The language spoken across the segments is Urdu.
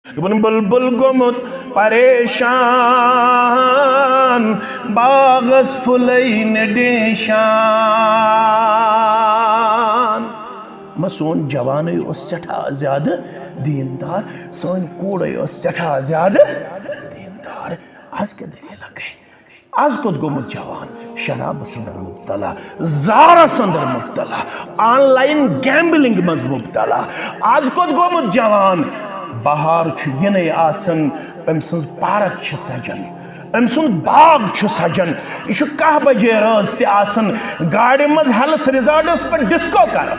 بلبل گومت پریشان باغس پھلین ڈیشان ما سون جوانی اس سٹھا زیادہ دیندار سون کوڑے اس سٹھا زیادہ دیندار آج کے دلیل لگے آج کد گومت جوان شراب سندر مبتلا زارا سندر مبتلا آن لائن گیمبلنگ مز مبتلا آج کد گومت جوان بہار ینی آسن ام سن پارک سجن ام سن باغ سجن یہ 10 بجے رز تہ آسن گاڑی مز ہیلتھ ریزارٹس پر ڈسکو کر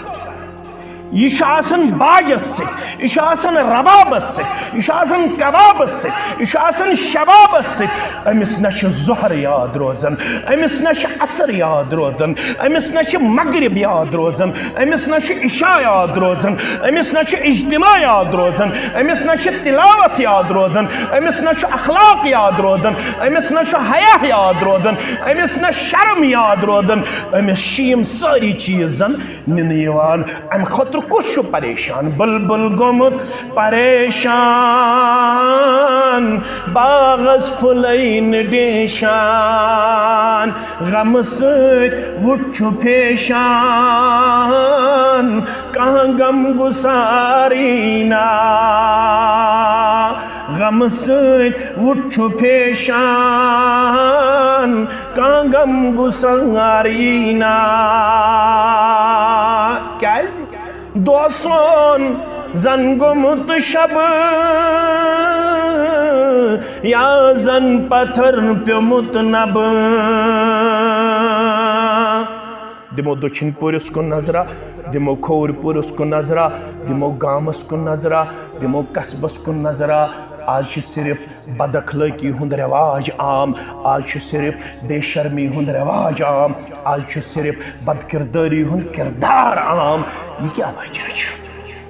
یہ باجس ست یہ ربابس ست یہ کبابس ست یہ شبابس ست امس نہ ظہر یاد روزن امس نہ عصر یاد روزن امس نہ مغرب یاد روزن امس نہ عشاء یاد روزن امس نہ اجتماع یاد روزن امس نہ تلاوت یاد روزن امس نہ اخلاق یاد روزن امس نہ حیا یاد روزن امس نہ شرم یاد روزن امس یم ساری چیزن ننیوان ام خطر کچھ پریشان بلبل گومت پریشان باغس پھلین ڈیشان غم ست وٹھ پیشان کہاں غم گسارینا غم ست وٹھ پیشان کہاں غم گسارینا کیا ہے دوسون زن گمت شب یا زن پتھر پیمت نب دمو دچھن پورس کو نظرہ دمو کھور پورس کو نظرہ دمو گامس کو نظرہ دمو قصبس کو نظرہ آج صرف بد اخلاقی ہند رواج عام آج صرف بے شرمی ہند رواج عام آج صرف بد کرداری ہند کردار عام یہ کیا وجہ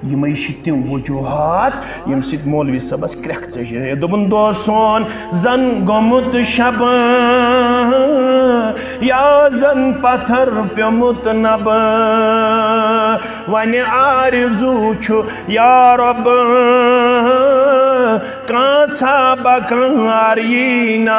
یہ تم وجوہات یم سید مولوی صاحبس کرک ژجے دوپن دوسون زن گومت شب یا زن پتھر پیمت نب ون آرزو چھ یا رب کانچھا بکارینا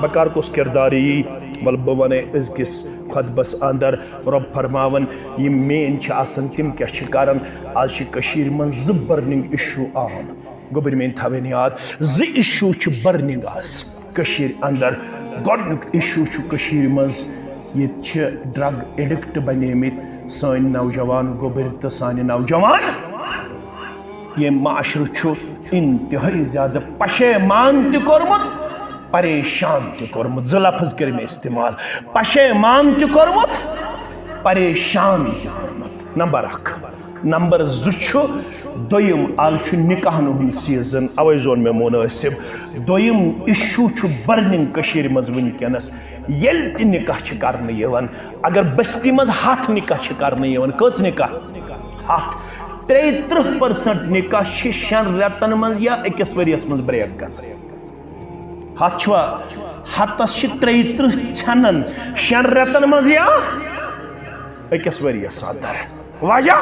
بکار کس کرداری ول بہ ونے ازکس خطبس اندر رب فرماون یہ مین آسان تم کیا کران آج کشیر من ز برننگ ایشو عام گوبر مین تھوین یاد ز ایشو برننگ آس کشیر اندر گۄڈنیُک ایشو کشیر مز یہ ڈرگ ایڈکٹ بنیمت سن نوجوان گوبر تو سانہ نوجوان یہ معاشرہ انتہائی زیادہ پشیمان تہ کورمت پریشان تہ کورمت ز لفظ کر میں استعمال پشیمان تہ کورمت پریشان تہ کورمت نمبر 1 نمبر 2 دویم آز نکاحن ہند سیزن اوے زون میں مناسب دویم ایشو برننگ کشیر مز ونکس یل تہ نکاح کرنے یوان اگر بستی مز 7 نکاح کرنے یوان کس نکاح 7 33% نکاح 6 رتن مز یا 1 وریس مز بریک گژھان ہاتھوا ہاتس 33 چھنن 6 رتن مز یا 1 وریس اندر وجہ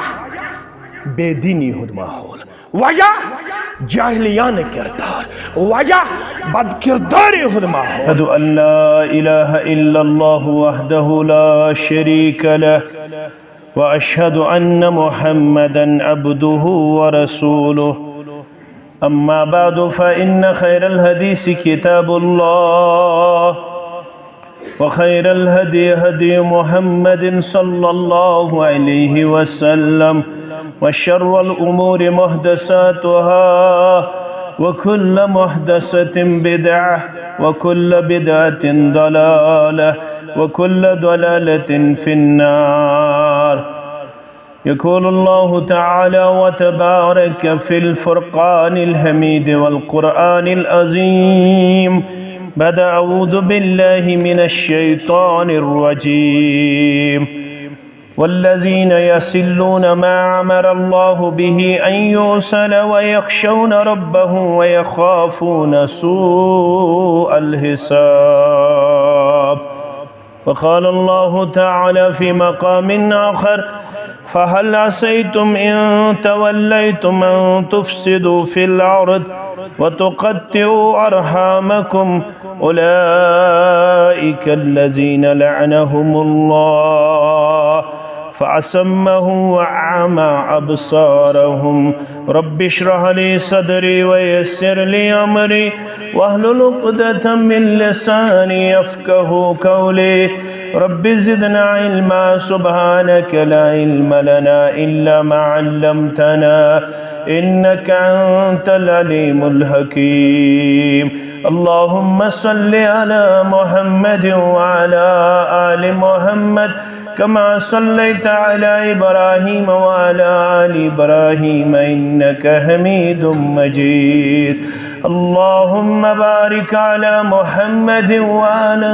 بے دینی ہند ماحول وجہ جاہلیان کردار وجہ بد کرداری ہند ماحول اشہد ان لا الہ الا اللہ وحدہ لا شریک لہ واشہد ان محمدا عبدہ ورسولہ اما بعد فإن خير الحديث كتاب الله وخير الهدي هدي محمد صلى الله عليه وسلم وشر الأمور محدثاتها وكل محدثة بدعة وكل بدعة ضلالة وكل ضلالة في النار يقول الله تعالى وتبارك في الفرقان الحميد والقرآن العظيم بعد أعوذ بالله من الشيطان الرجيم والذين يصلون ما أمر الله به أن يوصل ويخشون ربهم ويخافون سوء الحساب وقال الله تعالى في مقام آخر فهل عسيتم إن توليتم أن تفسدوا في الأرض وتقطعوا أرحامكم أولئك الذين لعنهم الله فأسمهم وأعمى أبصارهم رب اشرح لي صدري ويسر لي أمري واحلل عقدة من لساني يفقهوا قولي رب زدنا علما سبحانك لا علم لنا إلا ما علمتنا إنك أنت العليم الحكيم اللهم صل على محمد وعلى آل محمد كما صليت على إبراهيم وعلى آل إبراهيم إنك حميد مجيد اللهم بارك على محمد وعلى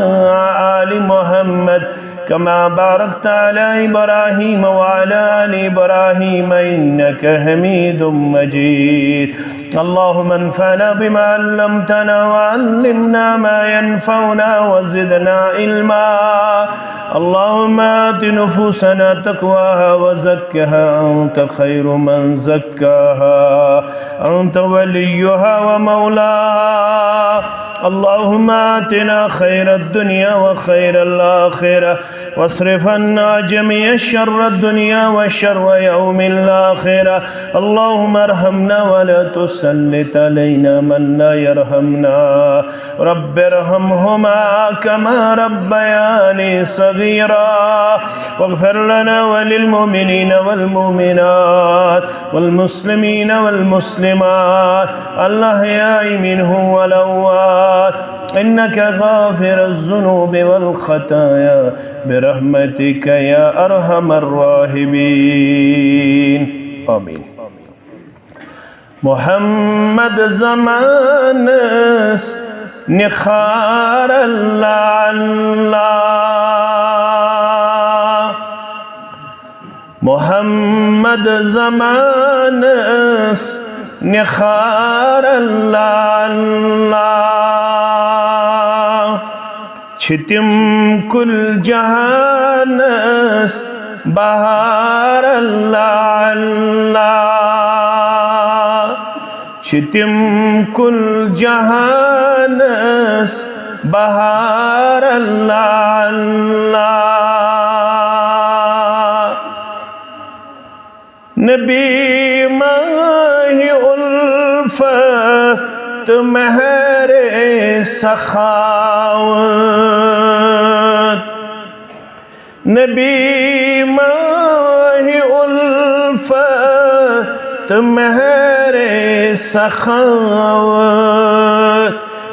آل محمد كما باركت على إبراهيم وعلى آل إبراهيم إنك حميد مجيد اللهم انفعنا بما علمتنا وعلمنا ما ينفعنا وزدنا علما اللهم آت نفوسنا تقواها وزكها أنت خير من زكاها أنت وليها ومولاها اللهم آتنا خير الدنيا وخير الآخرة واصرف عنا جميع شر الدنيا وشر يوم الآخرة اللهم ارحمنا ولا تسلط علينا من لا يرحمنا رب ارحمهما كما ربياني صغيرا واغفر لنا وللمؤمنين والمؤمنات والمسلمين والمسلمات الأحياء منهم والأموات إنك غافر الذنوب والخطايا برحمتك يا أرحم الراحمين آمين محمد زمانس نخار الله محمد زمانس نخار الله چھتم کل جہانس بہار اللہ چھتم کل جہانس بہار اللہ نبی ماہ الفت مہر سخاوت نبی ماہ الفت مہر سخاوت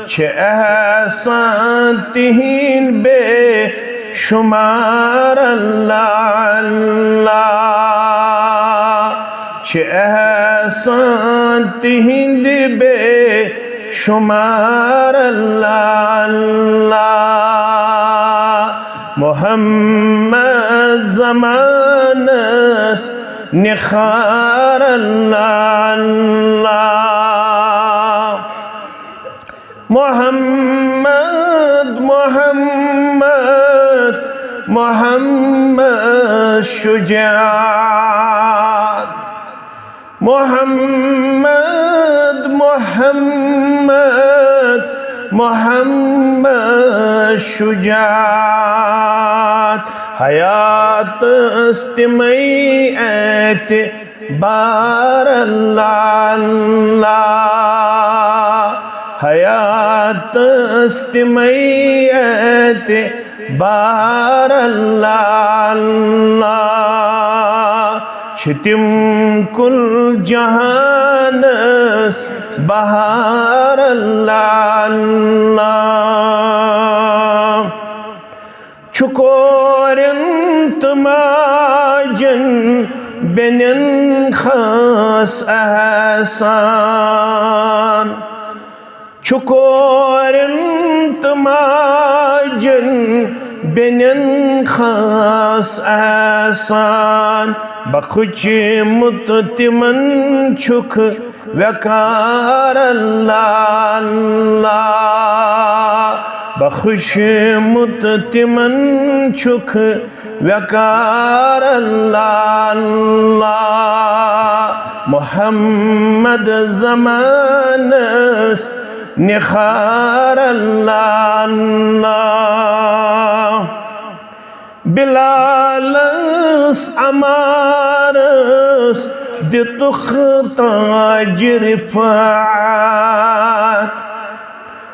چھ احسان تہین بے شمار اللہ چھ احسان تہند بے شمار اللہ محمد زمانس نخار اللہ محمد محمد محمد شجاعت محمد محمد محمد شجاعت حیات استمی اعتبار اللہ حیات استمی اعتبار اللہ چھتم کل جہانس بہار اللہ چھکورن تماجن بینن خاص احسان چھکورن تماجن بینن خاص احسان بخچ متتمن چھک وقار اللہ بخشمت تمن چھک وقار اللہ اللہ محمد زمانس نخار اللہ اللہ بلالس عمارس دتخ تاج رفعت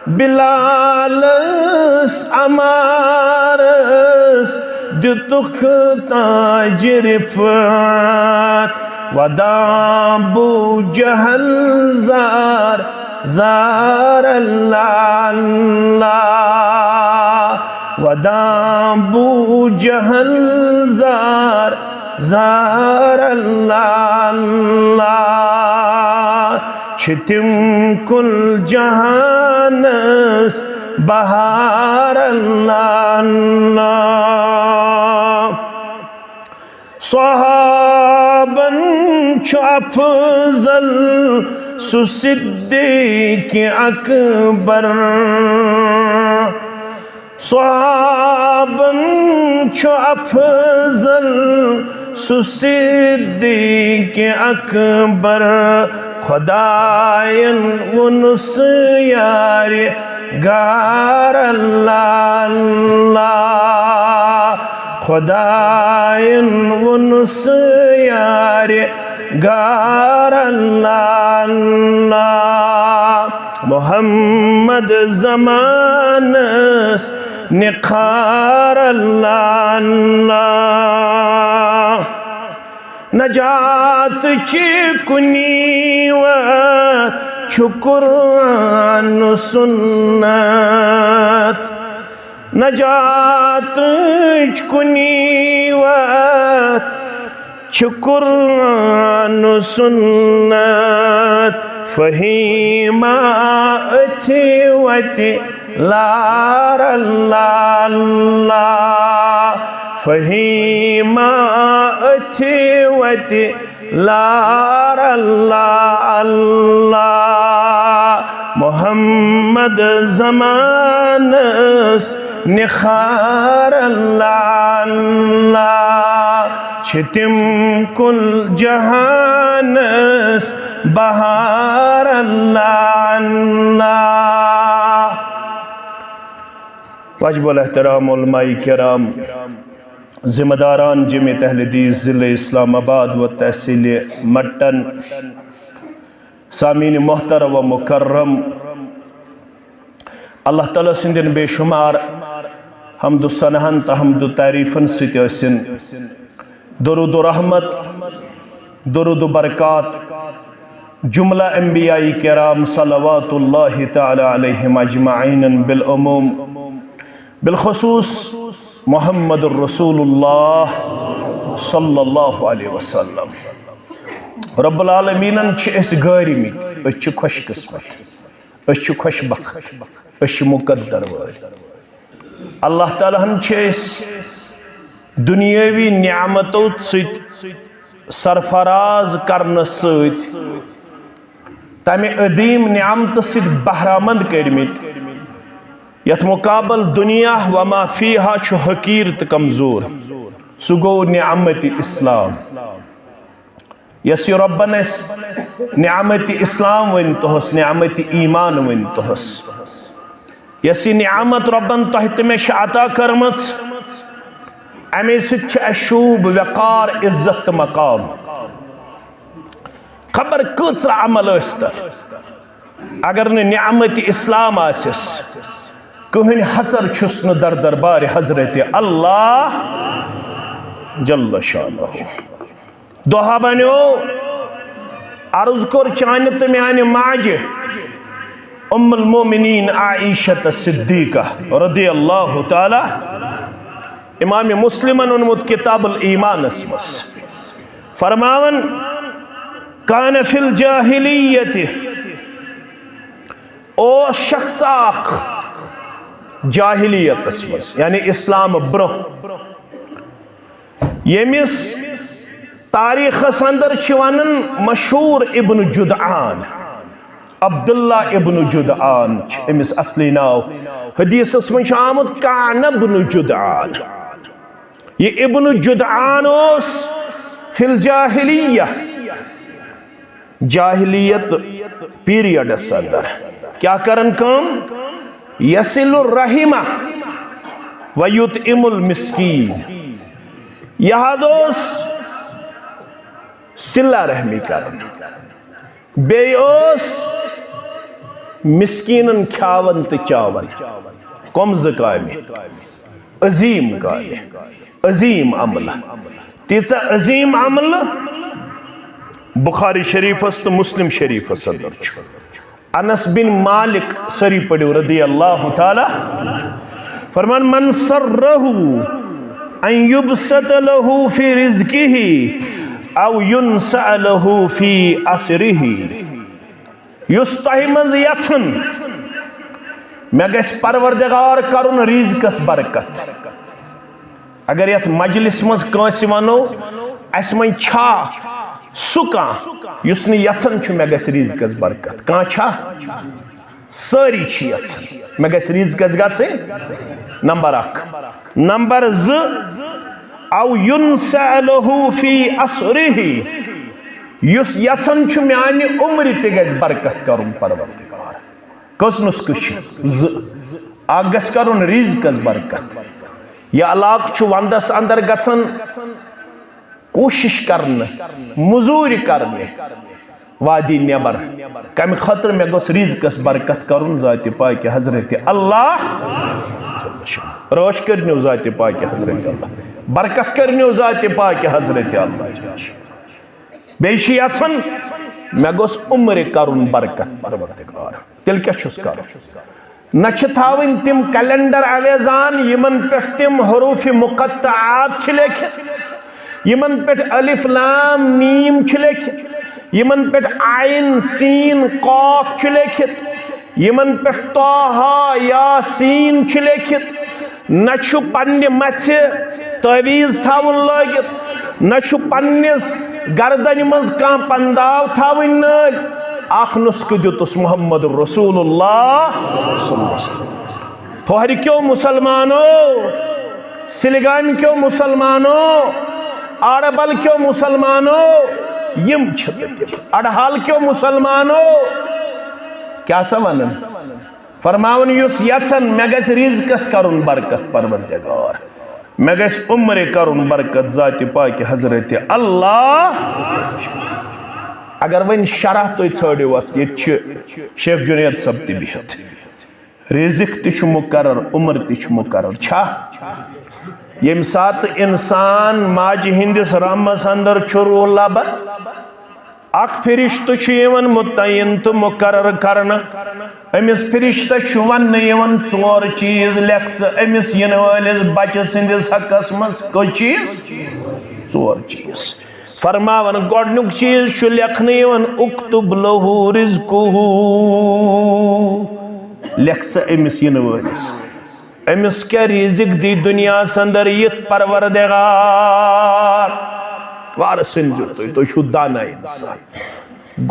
بلالس عمارس دتخ تاج رفعت ودابو جہل زار زار اللہ اللہ ودابو جہل زار زار اللہ اللہ چھتم کل جہانس بہار اللہ اللہ صحابن چھ افضل سو صدیق اکبر صحابن چھ افضل سو صدیق اکبر خدائن ونس یار گار اللہ اللہ خدائن ونس یار گار اللہ اللہ محمد زمانس نخار اللہ اللہ نجات چی کنیوت چھ قرآن سنت نجات چی کنیوت چھ قرآن سنت فہیمہ اچھی وتی لار اللہ اللہ فہیمہ اچھی وتی لار اللہ اللہ محمد زمانس نخار اللہ اللہ چھتم کل جہانس بہار اللہ اللہ واجب الاحترام علماء کرام ذمہ داران جمعیت اہل حدیث ضلع اسلام آباد و تحصیل مٹن سامعین محترم و مکرم اللہ تعالیٰ سندین بے شمار حمد و ثناءن تا حمد و تعریفن ست ٲسِن درود و رحمت درود و برکات جملہ انبیاء کرام صلوات اللہ تعالی علیہم اجمعین بالعموم بالخصوص محمد الرسول اللہ صلی اللہ علیہ وسلم رب العالمین چھ اس گاری میت اس چھ خوش قسمت اس چھ خوش بخت اس چھ مقدر واری اللہ تعالیٰ ہم چھ اس دنیاوی نعمتوں سیت سرفراز کرن سیت تمہیں عظیم نعمت سیت بہرامند کرمت یت مقابل دنیا وما فیہا چھو حقیر تو کمزور سگو نعمت اسلام یسی ربن اس نعمت اسلام ونتہس نعمت ایمان ونتہس یسی نعمت ربن تحت میں عطا کرمت امی ست اشوب وقار عزت مقام خبر کچھ عمل استر اگر نعمت اسلام آسس کہن حضر چھسن در دربار حضرت اللہ جل شانہ دوہا بنیو عرض کر چانت میانی ماجہ ام المومنین عائشہ صدیقہ رضی اللہ تعالی امام مسلمن انمود کتاب الایمان اسمس فرماون کان فی الجاہلیت او شخص آخ جاہلیت اسمس یعنی اسلام برو یمیس تاریخ سندر چوانن مشہور ابن جدعان عبداللہ ابن جدعان امس اصلی ناو حدیث من آمد کعن ابن جدعان یہ ابن جدعان فی الجاہلیہ جاہلیت پیریڈ اندر کیا کرن کم یصل الرحمہ ویطعم المسکین یہ صلہ رحمی کرن بیوس مسکینن کھاون تو چاون کم زکامی عظیم کامی عظیم عمل تیسا عظیم عمل بخاری شریف است مسلم شریف صدر چھو انس بن مالک سری پڑھو رضی اللہ تعالی فرمان من سرہو ان یبسط لہو فی رزقہ او ینسع لہو فی اسرہ یستحمز یتن میں گیس پروردگار کرن رزقس برکت اگر یت مجلس مز کانسی ونو اس من چھا سکا یسنی یتن چھو میں گیس رزقس برکت کان چھا ساری چھی یتن میں گیس رزقس گھت نمبر 1 نمبر 2 او ینسع لہو فی اسرہ یس یتن چھو میانی عمر تے گیس برکت کرن پروردگار کس نسکش آگس کرن رزقس برکت یا علاق چھو وندس اندر گھن کوشش کرنے مزور کرنے وادی نیبر کمی خطر میں گوس رزقس برکت کرن ذات پاک حضرت اللہ روش کرنیو ذات پاک حضرت اللہ برکت کرنیو ذات پاک حضرت اللہ بیشی یتن میں گوس عمر کرن برکت پروردگار تل کیا چھس کرن نچھ تھاوین تم کیلنڈر اویزان یمن پیٹھ تم حروف مقطعات چھلیکھ یمن پیٹھ الف لام میم چھلیکھ یمن پیٹھ عین سین قاف چھلیکھت یمن پیٹھ طاہا یاسین چھلیکھت نچھ پنی مچھ تعویز تھاون لگت نچھ پنیس گردن منز کان پنداو تھاون نل اخ نسک دیتس محمد رسول اللہ صلی اللہ علیہ وسلم پوہر کیوں مسلمانو سلگان کیوں مسلمانو آربل کیوں مسلمانو یم چھتے اڑحال کیوں مسلمانو کیا سوانن فرماون یس یتن میں گیس رزقس کرن برکت پروردگار میں گیس عمر کرن برکت ذات پاک حضرت اللہ اگر ون شرح تو ژھٲرِو اتھ یہ شیخ جنید صاحب تہ بہت رزق تہ مقرر عمر تہ مقرر چھا یم سات انسان ماجہ ہندس رحمس اندر روح لبن اخ فرشتہ یوان متعین تو مقرر کرنا امس فرشتہ ون ژور چیز لیکھ امس ین ولس بچہ سندس حقس مز کئی چیز ژور چیز فرماون گۄڈنیُک چیز چھُ لیکھنہٕ یِوان اکتب لہو رزقہ لیکھ سا امس ین ولس امس کیا رزق دی دنیا اندر یت پروردگار وار سنجو تو چھو دانا انسان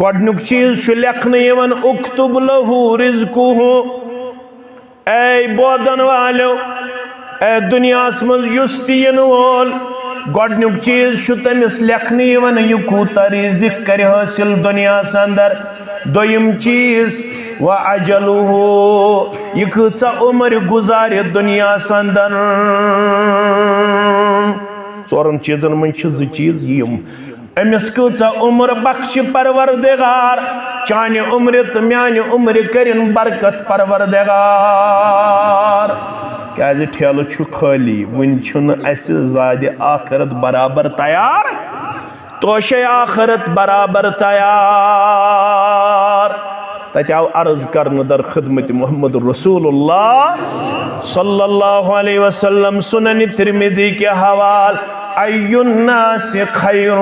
گۄڈنیُک چیز چھُ لیکھنہٕ یِوان اکتب لہو رزقہ اے بودن والو اے دنیا مز یس تہِ ین وول گۄڈنیُک چیز چھُ تٔمِس لیکھنہٕ یِوان یہِ کوٗتاہ رزق کرِ حٲصِل دنیا اندر دوٚیِم چیز وَعَجَلُهُ یہ کۭژاہ عمر گزارِ دنیا اندر ژورن چیزن من چھِ زٕ چیز یم امس کۭژاہ عمر بخش پروردگار چانہِ عمر تہٕ میانہِ عمر کٔرِن برکت پروردگار کیازِ ٹھیلہٕ چھُ خٲلی وٕنہِ چھُنہٕ اَسہِ زادِ آخرت برابر تیار توشے آخرت برابر تیار تتہ آو عرض کرن در خدمت محمد رسول اللہ صلی اللہ علیہ وسلم سنن ترمذی کے حوال ای الناس خیر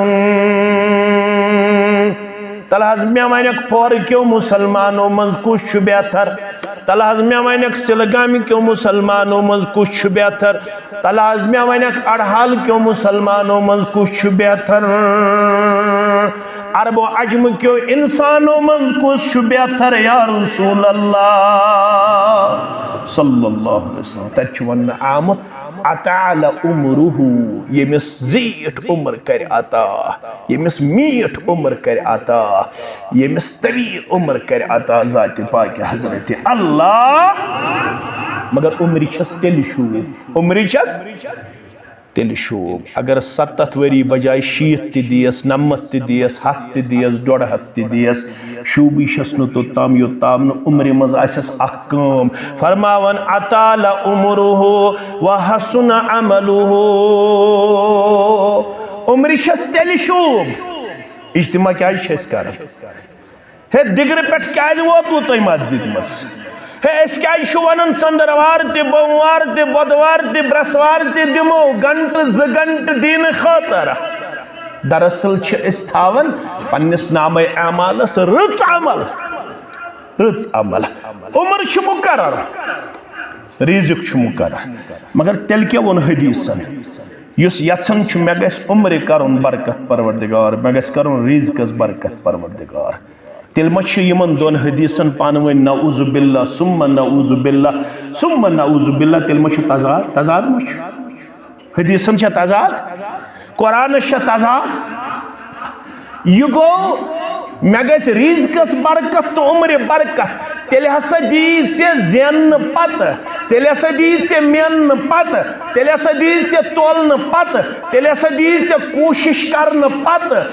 تلحظ میں ونک پور کیوں مسلمانوں منز کچھ بہتر تلحظ میں ونک سلگامی کیوں مسلمانوں منز کچھ بہتر تلحظ میں ونک اڑحال کیوں مسلمانوں منز کچھ بہتر عرب و عجم کیو انسانوں من کس بہتر یا رسول اللہ صلی اللہ علیہ وسلم تچون آمد اطال عمرہ یمس زیٹ عمر کر عطا یمس میٹ عمر کر عطا یمس طویل عمر کر عطا ذات پاک حضرت اللہ مگر عمری چھس تیل شوب عمری چھس تیل شوب اگر 70 وری بجائے 60 تی دیس 90 تی دیس 100 تی دیس 150 تی دیس شوبی شسنو تو تام یو تام نو عمری مز آسیس اکام فرماون اطال عمرہ وحسن عملہ عمری شس تیل شوب اجتماع کیا شس کرن ہے دگر پیٹ کیا ووتو تو مات دیت مس ہے اس کیا شوانن سندروار تی بوموار تی بدوار تی برسوار تی دمو گنٹ زگنٹ دین خاطر دراصل چھ استاون پنس نام اعمالس رچ عمل عمر چھ مقرر رزق چھ مقرر مگر تیل کیا ون حدیثن یس یژھان چھ مے گژھِ عمر کرن برکت پروردگار مے گژھِ کرن رزقس برکت پروردگار تیل ما چھ یمن دون حدیثن پانوین نعوذ باللہ ثم نعوذ باللہ ثم نعوذ باللہ تیل ما چھ تضاد ما چھ حدیثن چھ تضاد قرآن چھ تضاد یہ گو مے گژھِ رزقس برکت تو عمر برکت تیل ہسا دی ژے زین پتہ تیل ہسا دی ژے مین پتہ تیل ہسا دی ژے تولن پتہ تیل ہسا دی ژے کوشش کرن پتہ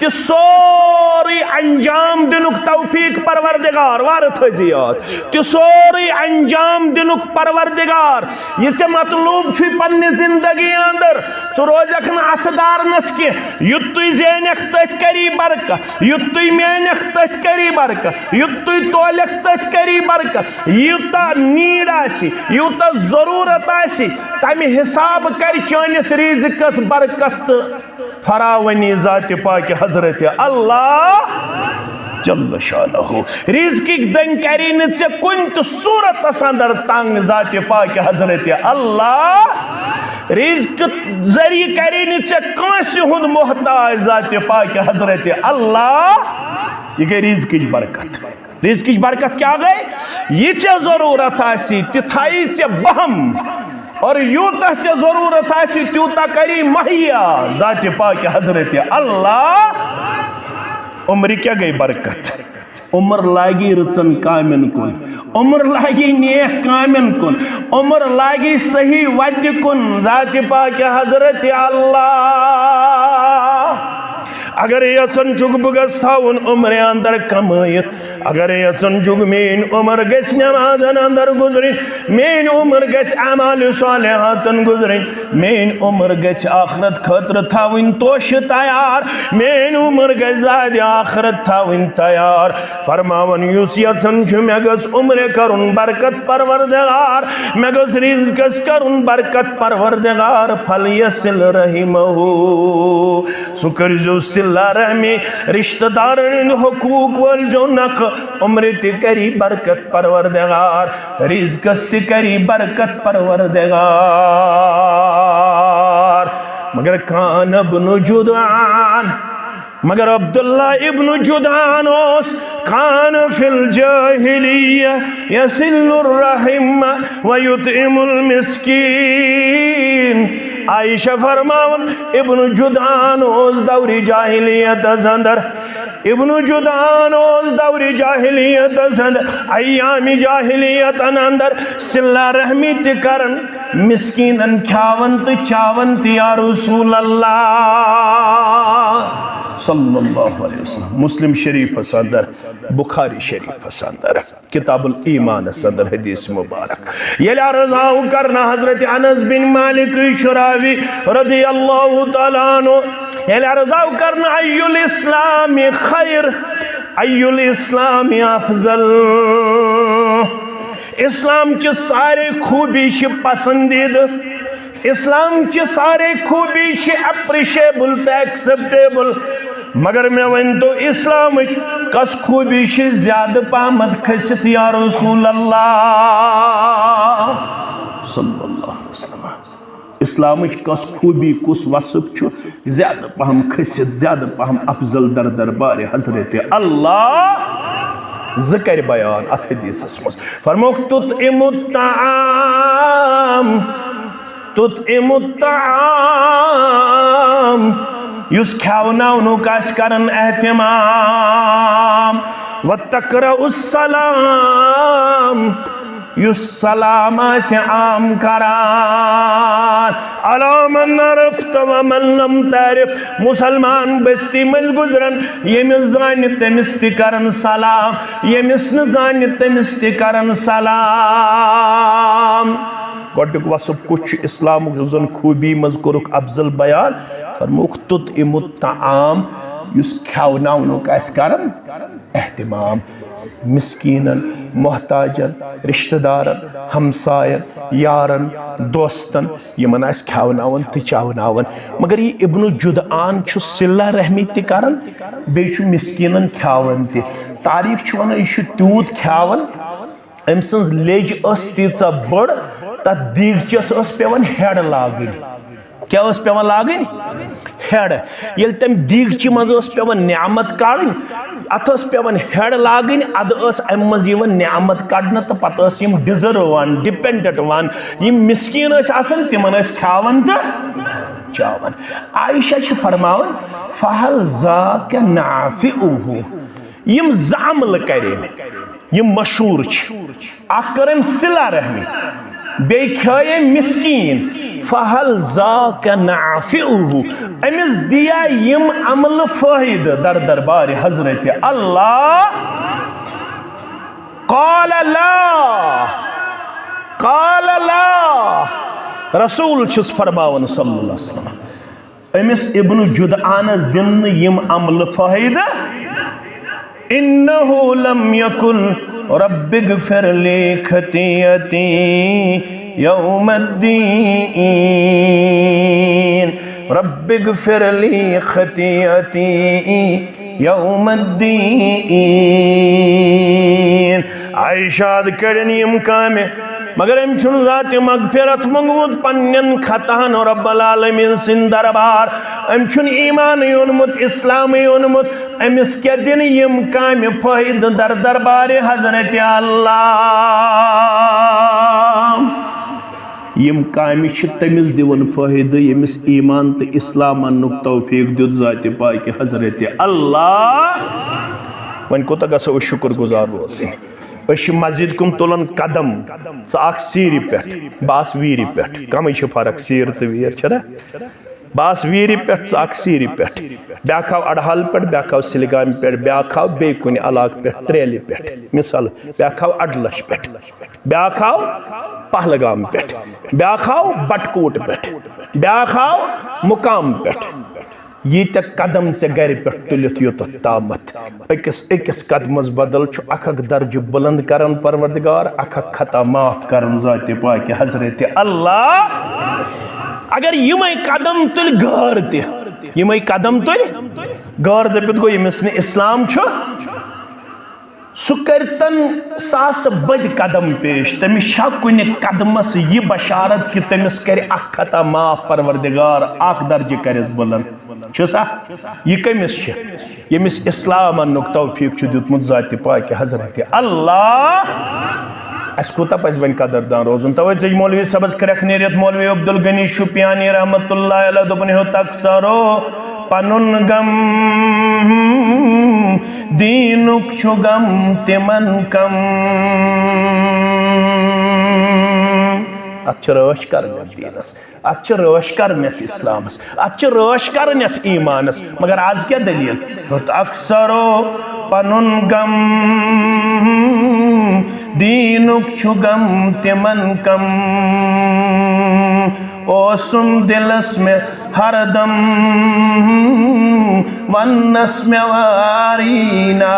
تہ سوری انجام دنک توفیق پروردگار وارت حضیات تہ سوری انجام دنک پروردگار یہ ژے مطلوب چھ پنہ زندگی اندر ژٕ روزکھ نہ اتھ دارنس کی یُت تُہۍ زینکھ تٔتھۍ کری برکت یُت تُہۍ مینکھ تٔتھۍ کری برکت یُت تُہۍ تولکھ تٔتھۍ کری برکت یوتاہ نیڈ آسی یوتاہ ضرورت آسی تمہ حساب کر چانس رزقس برکت فراونی ذات پاک حضرت اللہ جل شانہ رزقک دن کری نژے کن تو صورتس اندر تنگ ذات پاک حضرت اللہ رزق ذریعہ کری نژے کانسی ہند محتاج ذات پاک حضرت اللہ یہ گئی رزقچ برکت رزقچ برکت کیا گئی یہ ژے ضرورت آسی تتھائی ژے بہم اور یوتاہ ژے ضرورت آسی تیوتاہ کری مہیا ذات پاک حضرت اللہ عمر کیا گئی برکت عمر لاگی رچن کامن کن عمر لاگی نیک کامن کن عمر لاگی صحیح وت کن ذات پاک حضرت اللہ اگر یژھان چھُکھ بہٕ گژھٕ تھاوُن عمرِ اندر کمٲیِتھ اگر یژھان چھُکھ میٛٲنۍ عمر گژھِ نمازن اندر گُزرٕنۍ میٛٲنۍ عمر گژھِ اعمالِ صالحاتن گُزرٕنۍ میٛٲنۍ عمر گژھِ آخرت خٲطرٕ تھاوٕنۍ توشہِ تیار میٛٲنۍ عمر گژھِ زادِ آخرت تھاوٕنۍ تیار فرماوان یُس یژھان چھُ مےٚ گژھِ عمرِ کرُن برکت پروردگار مےٚ گژھِ رزقس کرُن برکت پروردگار فلیصل رحمہ سُہ کٔرۍزیو صلہ رحمی رشتہ دارن حقوق ولزو نق عمر تی کری برکت پروردگار رزقس تی کری برکت پروردگار مگر کان ابن جدعان مگر عبداللہ ابن جدعان اوس کان فی الجاہلیہ یسل الرحم ویطعم المسکین عائشہ فرماون ابن جدعان اوس دوری جاہلیت اندر ابن جدعان اوس دوری جاہلیت اندر ایام جاہلیت اندر صلہ رحمی تکرن مسکینن کھاون تو چاون یا رسول اللہ صلی اللہ علیہ وسلم مسلم شریف اندر بخاری شریف اندر کتاب الایمان اندر حدیث مبارک یل عرضاو کرنا حضرت انس بن مالک شراوی رضی اللہ تعالیٰ عنہ یل عرضاو کرنا ای الاسلام خیر ای الاسلام افضل اسلام چی سارے خوبی چی پسندید اسلام چی سارے خوبی چی اپریشیبل تا ایکسپٹیبل مگر میں ون تو اسلام کس خوبی چی زیادہ پامد کھست یا رسول اللہ صلی اللہ علیہ وسلم اسلام کس خوبی کس وصف زیادہ پہم کھسیت زیادہ پہم افضل در دربار حضرت اللہ ذکر بیان ات حدیث مز فرموک تطعم الطعام یس کھاوناونو کاس کرن اہتمام وتقرأ السلام یس سلام سے عام کران علی من عرفت ومن لم تعرف مسلمان بستی مز گزرن یمس زان تمس تہ کرن سلام یمس نہ زان تمس تہ کرن سلام گوڈک وصف کچھ اسلام زن خوبی مز کورک افضل بیان فرموک تطعم الطعام یس کھاوناونک آس کرن اہتمام مسکینن محتاجن رشتہ دارن ہمسائن یارن دوستن یمن آس کھاوناون تہ چاوناون مگر یہ ابن جدعان چھ صلہ رحمی تہ کرن بیچ مسکینن کھاون تہ تعریف چھ ونان یہ تیوت کھاون ام سنز لیج اس تیژا بڑ تت دیگچس اس پیون ہیڈ لاگن کیا اس پیون لاگن ہیڈ یل تم دیگچی مز اس پیون نعمت کڑن ات اس پیون ہیڈ لاگن اد اس ام مز یون نعمت کڑن تو پتہ اس یم ڈیزرو ون ڈیپینڈنٹ ون یم مسکین اس آسن تمن اس کھاون تو چاون عائشہ چھ فرماون فہل ذاک نافعہ یم زعمل کرن یم مشہور چھ اکھ کرن صلہ رحمی بے کھائے مسکین فہل ذاک نافعہ امس دیا یم عمل فائدہ در دربار حضرت اللہ قال لا رسول چھس فرماون صلی اللہ علیہ وسلم امس ابن جدعانس دن یم عمل فائدہ انہو لم یکن رب اغفر لی خطیئتی یوم الدین رب اغفر لی خطیئتی یوم الدین عائشہ کرن یم کام مگر ام چھن ذات مغفرت منگوت پنن خطان رب العالمین سن دربار ام چھن ایمان یونمت اسلام یونمت امس کیا دن یم کام فائد در دربار حضرت اللہ یم کام تمس دیون فائد یمس ایمان تو اسلام انک توفیق دیت ذات پاک حضرت اللہ ون کوتا گژھو شکر گزار روزن اش مسجد کم تلن قدم ثاک سیری پٹ باس ویری پٹ کم فرق سیر تو ویر چھنا باس ویری پٹ ثاک سیری پٹ بیاکھ آو اڑہال پٹ بیاکھ آو سلگام پٹ بیاکھ آو بے کن علاق پٹ تریلی پٹ مثال بیاکھ آو اڈلش پٹ بیاکھ آو پہلگام پٹ بیاکھ آو بٹکوٹ پٹ بیاکھ آو مقام پٹ یہ تک قدم سے گھر پہ تلت یوت تامت اکس قدمس بدل چھو اکھ درج بلند کرن پروردگار اکھ خطا معاف کرن ذات پاک حضرت اللہ اگر یمائی قدم تل گار تی یمائی قدم تل گار دپت گو یمس نے اسلام چھو سکرتن ساس بد قدم پیش تمس چھا کن قدمس یہ بشارت کہ تمس کر اکھ خطا معاف پروردگار اکھ درج کرس بلند چھسا یہ کمس چھ یمس اسلام انک توفیق چھ دیتمت ذات پاک حضرت اللہ اس کوتا پس ون قدردان روزن توجہ مولوی سبز کرک نیریت مولوی عبدالغنی شپیانی رحمت اللہ علیہ دبنی ہو تکسرو پنن غم دینک چھو غم تمن کم اتھ رٲچھ کرنیت دینس اتھ رٲچھ کرنیت اسلامس اتھ رٲچھ کرنیت ایمانس مگر آز کیا دلیل اکثرو پنن غم دینک چھو غم تمن کم اوسم دلس میں ہر دم ونس میں وارینا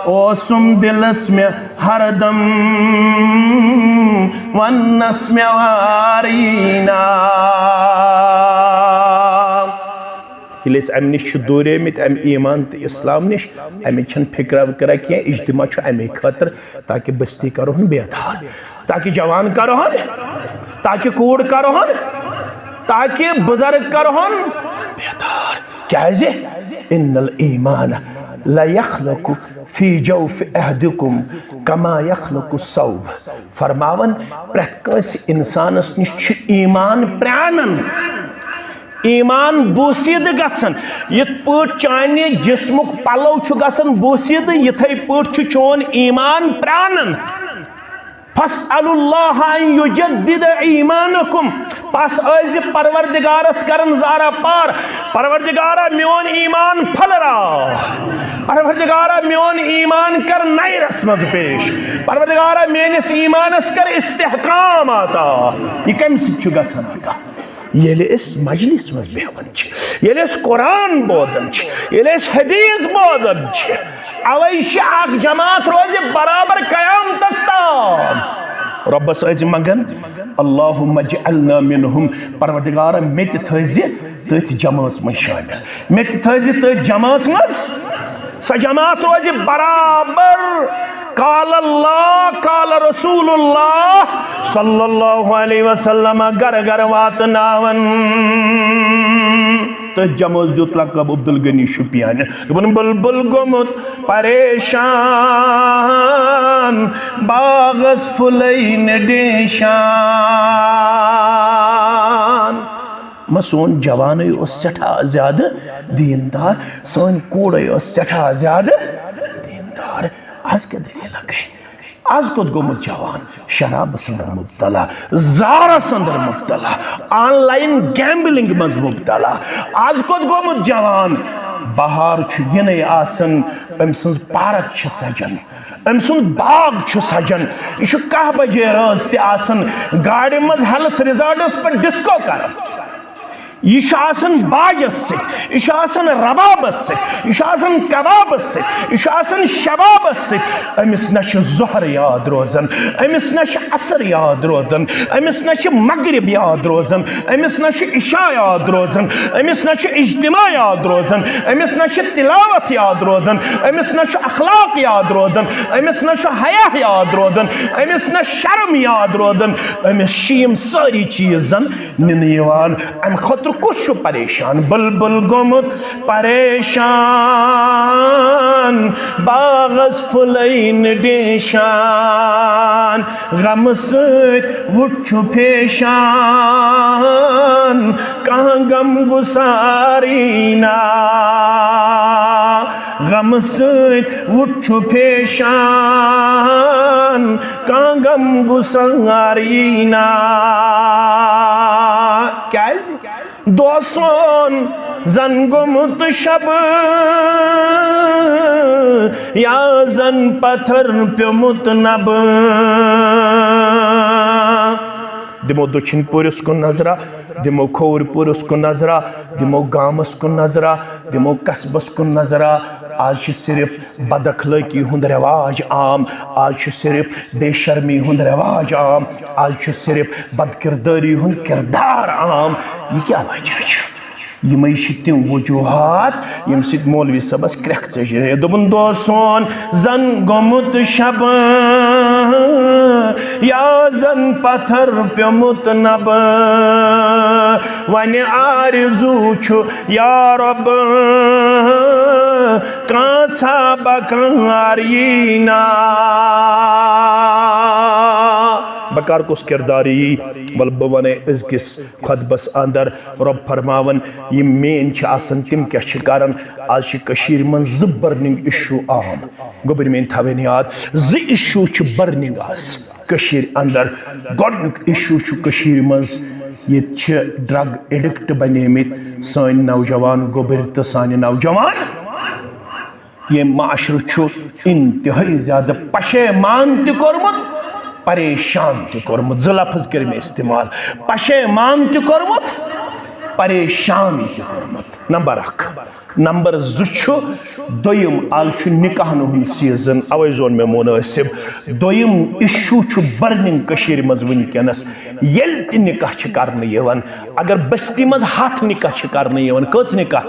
اوسم دلس میں ہر دم ونس میں وارینا یل ام نش دورے مت ام ایمان تو اسلام نش ام چھن فکرہ وکرہ کی اجتماع امی خاطر تاکہ بستی کرو بیدار تاکہ جوان کرہن تاکہ کوڑ کرہن تاکہ بزرگ کرہن بہتر کیازِ ان الایمان لا يخلق فی جوف احدکم کما یخلق الثوب فرماون پرٛٮ۪تھ کٲنٛسہِ اِنسانس نِش چھُ ایمان پرٛانن ایمان بوسیدٕ گژھان یِتھ پٲٹھۍ چانہِ جسمُک پلو چھُ گژھان بوسیدٕ یِتھے پٲٹھۍ چھُ چون ایمان پرٛانن فَاسْأَلُوا اللَّهَ أَن يُجَدِّدَ إِيمَانَكُمْ پس ٲسۍ پروردگارس کرن زارا پار پروردگارا میون ایمان پھلرا پروردگارا میون ایمان کر نئے رسمز پیش پروردگارا میانس ایمانس کر استحکام آتا یہ کم سچ گژھان آتا ییٚلہِ أسۍ مجلس منٛز بیٚہوان چھِ ییٚلہِ أسۍ قرآن بوزان چھِ ییٚلہِ أسۍ حدیث بوزان چھِ اوے چھِ اکھ جماعت روزِ برابر قیامتس تام رۄبس ٲسۍ منگان اللہم اجعلنا منہم پروردگارا مےٚ تہِ تھٲیزِ تٔتھۍ جماعتس منٛز شٲمِل مےٚ تہِ تھٲیزِ تٔتھۍ جماعتس منٛز سۄ جماعت روزِ برابر قال اللہ قال رسول اللہ صلی اللہ علیہ وسلم گر گر واتناون تو جمعز دیت لقب عبدالغنی شپیان بلبل گمت پریشان باغس پھلین ڈیشان سون جوانے اس سٹھا زیادہ دیندار سون کوڑے اس سٹھا زیادہ دیندار آج کے دلیل گئے آج کد گومت جوان شراب سندر مبتلا زارا سندر مبتلا آن لائن گیمبلنگ مز مبتلا آج کد گومت جوان بہار چھو ینی آسن امسنز پارک چھ سجن امسنز باغ چھ سجن یہ کہ بجے روز تی آسن گاڑی مز ہیلتھ ریزارٹس پر ڈسکو کر یہ آسن باجس ست یہ آسن ربابس ست یہ آسن کبابس ست یہ آسن شبابس ست امس نش ظہر یاد روزن امس نش عصر یاد روزن امس نش مغرب یاد روزن امس نش عشاء یاد روزن امس نش اجتماع یاد روزن امس نش تلاوت یاد روزن امس نش اخلاق یاد روزن امس نش حیا یاد روزن امس نش شرم یاد روزن امس شیم ساری چیزن ننیوان ام خطر کچھ پریشان بلبل گمت پریشان باغس پھلین ڈیشان غم سۭتۍ وُچھو پیشان کہاں غم گسارینا غم سۭتۍ وُچھو پیشان کہاں غم گسارینا کیازِ دوسون زن گمت شب یا زن پتھر پیمت نب دمو دچھن پورس کو نظرہ دمو کھور پورس کو نظرہ دمو گامس کو نظرہ دمو قصبس کو نظرہ آج صرف بد اخلاقی ہند رواج عام آج صرف بے شرمی ہند رواج عام آج صرف بد کرداری ہند کردار عام یہ کیا وجہ ہے یہ تم وجوہات یم سید مولوی صاحبس کرک ژجرے دوپن دوسون زن گومت شب یا زن پتھر پیومت نب ون آرزو چھو یا رب کانسا بکارینا بکار کس کرداری بل بوانے از کس خطبس اندر رب فرماون یہ مین چھ آسن تم کیا چھ آج چھ کشیر من ز برننگ ایشو عام گوبر مین تھاوین یاد ز ایشو چھ برننگ آس کشیر اندر گوڑنک ایشو چھ کشیر من یہ چھ ڈرگ ایڈکٹ بنے مت سان نوجوان گوبر تو سان نوجوان یہ معاشر چھ انتہائی زیادہ پشیمان تہ کورمت پریشان تہ کورمت ز لفظ کر میں استعمال پشیمان تہ کورمت پریشان تہ کورمت نمبر 1 نمبر 2 دویم آج چھ نکاحن ہند سیزن اوے زون میں مناسب دویم ایشو چھ برننگ کشیر مز ونکینس یل تہ نکاح چھ کرنے یوان اگر بستی مز ہاتھ نکاح چھ کرنے یوان کس نکاح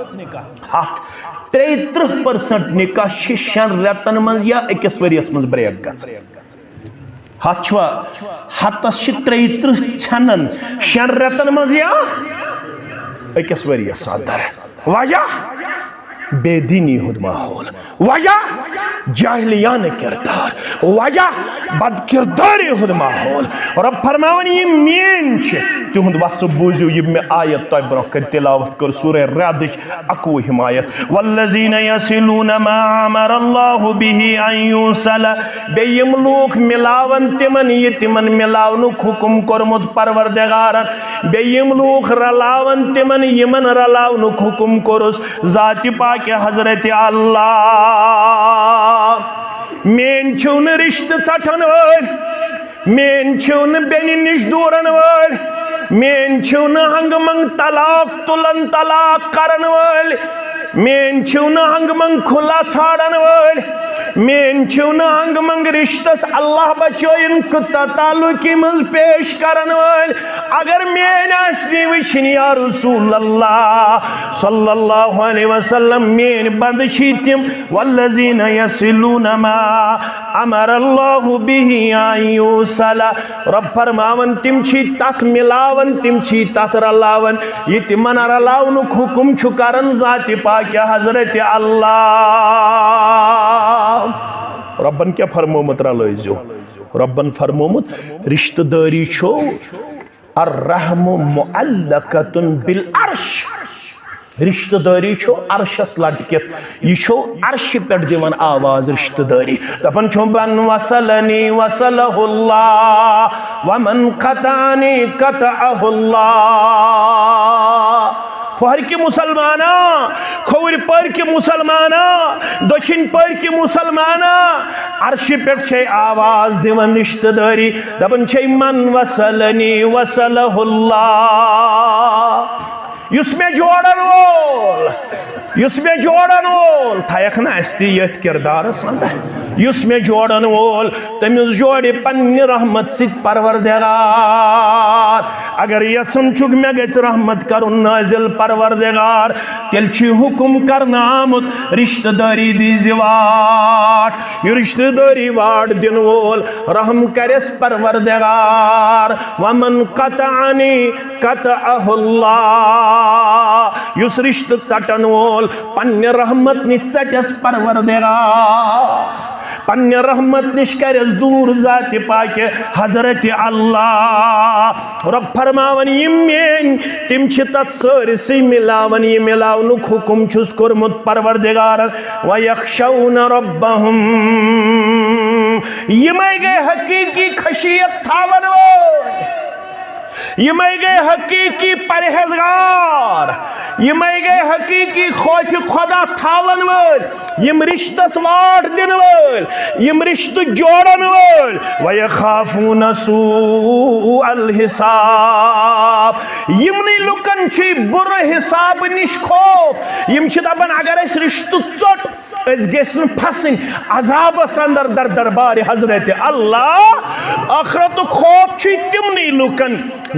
ہاتھ 33% نکاح چھ 6 ریتن مز یا 1 ؤریس مز بریک گژھان ہاتھوا ہاتس چھ 33 ژھنن 6 رٮ۪تن منٛز یا أکِس ؤرِیَس اندر وجہ بے دینی ہُنٛد ماحول وجہ جاہلیانہ کردار وجہ بد کرداری ہُنٛد ماحول رب فرماون یہ مین چھ تہنٛد وصف بوٗزِو یہِ مےٚ آیت تۄہہِ برونٛہہ کٔرۍ تلاوت کٔر سورہ رعدٕچ 21 آیت والذین یصلون ما امر اللہ به ان یوصل بیٚیہِ یِم لوٗکھ مِلاون تِمن یہِ تِمن مِلاونُک حکم کوٚرمُت پروردگارن بیٚیہِ یِم لوٗکھ رلاون تِمن یِمن رلاونُک حکم کوٚرُس ذاتِ پاک حضرت اللہ مین چھو نہ رشتہ ژٹن وٲلۍ مین چھو نہ بیٚنہِ نِش دوٗرن وٲلۍ مین چھو نہ ہنگہٕ منٛگ طلاق تُلن طلاق کرن وٲلۍ مین چھو نہ ہنگہٕ منٛگ کھُلا ژھانڈن وٲلۍ مین چھو نہ ہنگہٕ منٛگ رشتس اللہ بچٲیِن قطع تعلقی منٛز پیش کرن وٲلۍ اگر مین آسنی وٕچھِنۍ یا رسول اللہ صلی اللہ علیہ وسلم مین بند چھی تِم والذین یصلون ما امر اللہ به ان یوصل رب فرماون تِم چھی تتھ ملاون تِم چھی تتھ رلاون یہ تِمن رلاونُک حکم چھُ کرن ذاتِ پاک حضرت اللہ ربن کیا فرمومت رلائزو ربن فرمومت رشتہ داری چھو الرحم معلقۃ بالعرش رشتہ داری چھو عرشس لٹکت یہ چھو عرش پہ دیوان آواز رشتہ داری دپن چھو من وصلنی وصلہ اللہ ومن قطعنی قطعہ اللہ فہر کی مسلمانا کھور پر کی مسلمانا دچھن پر کی مسلمانا عرش پہ چھے آواز دیوان رشتہ داری دپن چھے من وصلنی وصلہ اللہ یس میں جوڑن وول یس میں جوڑن وول تھایک نا استی یت کردار اندر یس میں جوڑن وول تمیز جوڑی پنی رحمت ست پروردگار اگر یسم چک میں گیس رحمت کرن نازل پروردگار تیل چی حکم کرنا آمد رشتہ داری دیزی واٹ یہ رشتہ داری واٹ دن وول رحم کرس پروردگار ومن قطعنی قطعہ اللہ یس رشتہ ژٹن وول پنہ رحمت نش ژٹس پروردگار پنہ رحمت نش کرس دور ذات پاک حضرت اللہ رب فرماون یم مین تم چھ تت سٲرسٕے ملاون یہ ملاونُک حکم چھُس کوٚرمُت پروردگارن ویخشون ربہم یمے گے حقیقی خشیت تھاون وٲلۍ یمے گے حقیقی پرہیزگار یمے گے حقیقی خوف خدا تھاون وٲلۍ یم رشتس واٹ دن وٲلۍ یم رشتہ جوڑن وٲلۍ ویخافون سوء الحساب یمنی لُکن چھ برٕ حساب نش خوف یم چھ دپان اگر اس رشتہ ژوٚٹ اس گژھن پھسن عذابس اندر در دربار حضرت اللہ آخرت خوف چھ تمنی لُکن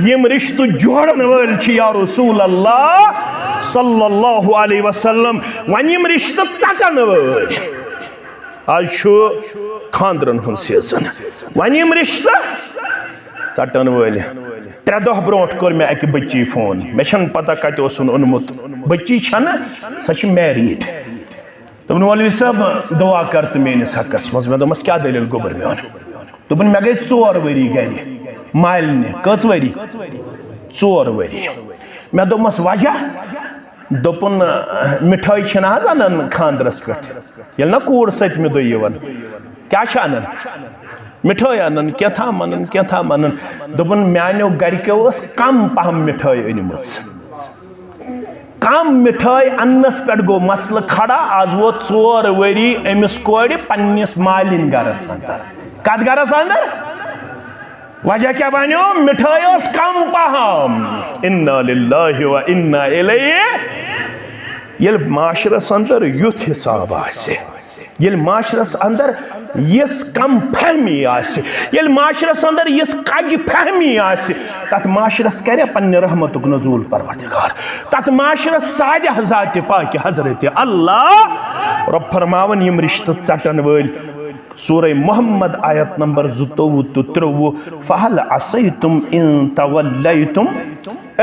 یم رشتہ جوڑن وٲلۍ چھ یا رسول اللہ صلی اللہ علیہ وسلم ون یم رشتہ ژٹن وٲلۍ آج چھُ خاندرن ہُنٛد سیزن ون یم رشتہ ژٹن وٲلۍ 3 دۄہ برونٛٹھ کوٚر مےٚ اکہِ بچی فون مےٚ چھنہٕ پتہ کتہِ اوسُن اوٚنمُت بچی چھنہٕ سۄ چھِ میریٖڈ دوٚپُن مولوی صٲب دعا کر تہٕ میٲنِس حقس منٛز مےٚ دوٚپمس کیٛاہ دٔلیٖل گوٚبُر میون دوٚپُن مےٚ گٔے 4 ؤری گرِ مالنہِ کٔژ ؤری 4 ؤری مےٚ دوٚپمس وجہ دوٚپُن مِٹھٲے چھِنہٕ حظ انان خاندرس پٮ۪ٹھ ییٚلہِ نا کوٗر سٔتمہِ دۄہ یِوان کیٛاہ چھِ انان مِٹھٲے انان کینٛژھام انان کینٛژھام انان دوٚپُن میانیو گرِکیو ٲس کم پہم مِٹھٲے أنمٕژ کم مِٹھٲے اننس پٮ۪ٹھ گوٚو مسلہٕ کھڑا آز ووت 4 ؤری أمِس کورِ پننِس مالِنۍ گرس اندر کتھ گرس اندر وجہ کیا بنیو مٹھائی اس کم پہم انا للہ و انا الیہ یل معاشرس اندر یوت حساب آسے یل معاشرس اندر یس کم فہمی آسے یل معاشرس اندر یس کج فہمی آسے تات معاشرس کرے پنہ رحمتک نزول پروردگار تات معاشرس سادہ ذات پاک حضرت اللہ رب فرماون یم رشتہ ژٹن وٲلۍ سورہ محمد آیت نمبر 22 تو 23 فَهَلْ عَصَيْتُمْ إِن تَوَلَّيْتُمْ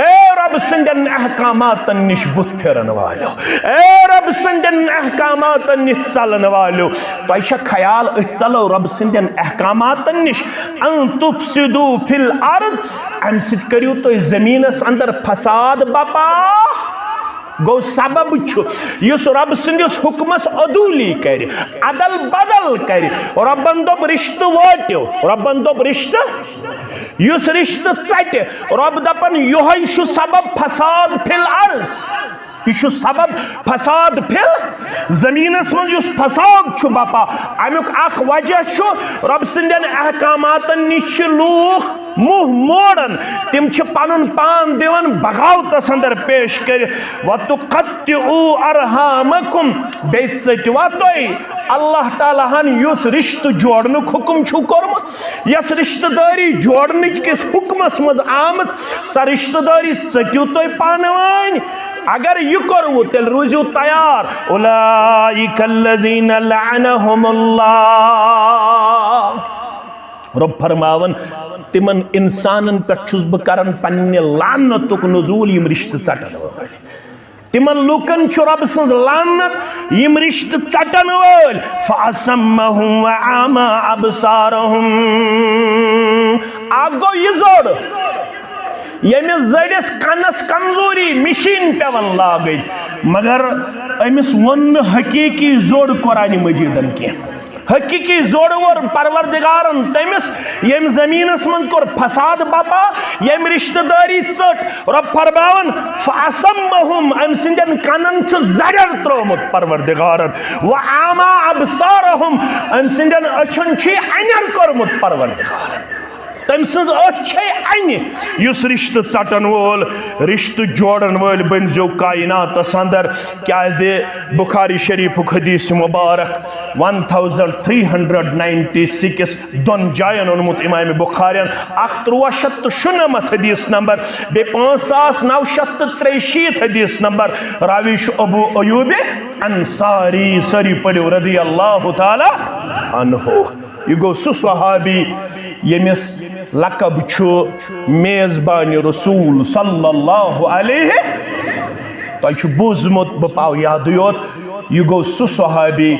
اے رب سندن احکاماتن نش بت پھرن والو، اے رب سندن احکاماتن نش چلن والو، تو ایشا خیال چلو رب سندن احکاماتن نش ان تفسدو فی الارض ام سید کریو تو زمین اس اندر فساد باپا گو سبب چھو یس رب سندس حکمس عدولی کری عدل بدل کری ربن دوب رشتہ واتیو ربن دوب رشتہ یس رشتہ ژٹہِ رب دپن یہوے چھُ سبب فساد فی الارض یہ چھُ سبب فساد فی زمینس من یس فساد چھُ باپا امیُک اکھ وجہ چھُ رب سندین احکاماتن نش چھِ لوٗکھ منہ موڑن تم چھ پنن پان دیون بغاوتس اندر پیش کر وَتُقَطِّعُوا أَرْحَامَكُمْ بیٚیہِ ژٔٹوا تُہۍ اللہ تعالیٰ ہن یُس رشتہ جوڑنُک حکم چھُ کوٚرمُت یس رشتہ دٲری جوڑنٕچ کس حکمس منٛز آمٕژ سۄ رشتہ دٲری ژٔٹِو تُہۍ پانہٕ ؤنۍ اگر یہ کرو تیل روزیو تیار اولئک الذین لعنهم اللہ رب فرماون تمن انسانن پہ چھس بہ کرن پننہ لعنتک نزول یم رشتہ ژٹن وٲلۍ تمن لوکن چھ رب سنز لعنت یم رشتہ ژٹن وٲلۍ فاصمهم وعما ابصارهم اگو یہ زوڑ یمس زڑس کنس کمزوری مشین پیون لاگن مگر امس ون حقیقی زوڑ قرآن مجیدن کی حقیقی زوڑ ور پروردگارن تمس یم زمینس منز کور فساد باپا یم رشتہ داری ژٹ رب فرماون فاصمهم ام سندن کنن چھ زڑر ترومت پروردگارن وعما ابصارهم ام سندن اچھن چھ انر کورمت پروردگارن تم سنز اچھے اینی یس رشتہ ژٹن وول رشتہ جوڑن وول بنزو کائنات اندر کیا دے بخاری شریف حدیث مبارک 1396 دون جائن انمت امام بخارین 1396 حدیث نمبر بے 5963 حدیث نمبر راویش ابو ایوب انصاری سری پڑھو رضی اللہ تعالی عنہ یہ گو سو صحابی یمس لقب چھو میزبان رسول صلی اللہ علیہ تو چھو بوزمت بپاو یاد یوت یہ گو سو صحابی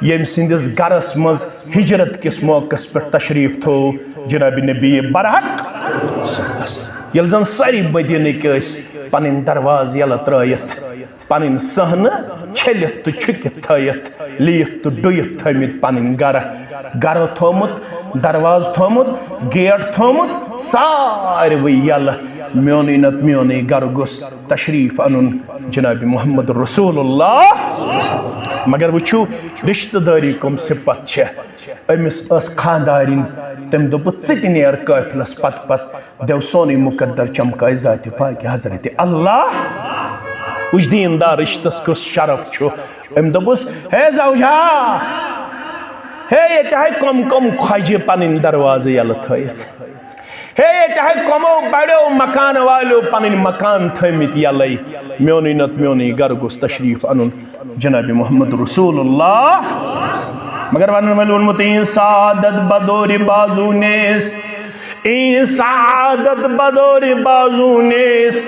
یم سندس گرس مز ہجرت کس موقع پر تشریف تھو جناب نبی برحق یل زن ساری مدینہ کس پنن دروازٕ یلہٕ ترٲیِتھ پنن سہن چھلت تو چھکت تھایت لیت تو ڈویت تھامت پنن گر تھومت درواز تھومت گیٹ تھومت ساروی یل میونی نت میونی گر گوس تشریف انن جناب محمد رسول اللہ مگر وچھو رشتہ داری کم صفت چھ امس اس خاندارین تم دوپ ژٕ تہِ نیر قافلس پت پت دیو سونی مقدر چمکائے ذات پاک حضرت اللہ وچ دیندار رشتس کس شرف چھو ام دوپس ہے زوجا ہے یہ ہے کم کم خواجہ پنن دروازہ یل تھایت ہے یہ کمو بڑو مکان والو پنن مکان تھمت یلے میونی نت میونی گر گوس تشریف انن جناب محمد رسول اللہ مگر ونن ولونمت این سعادت بدور بازو نیست این سعادت بدور بازو نیست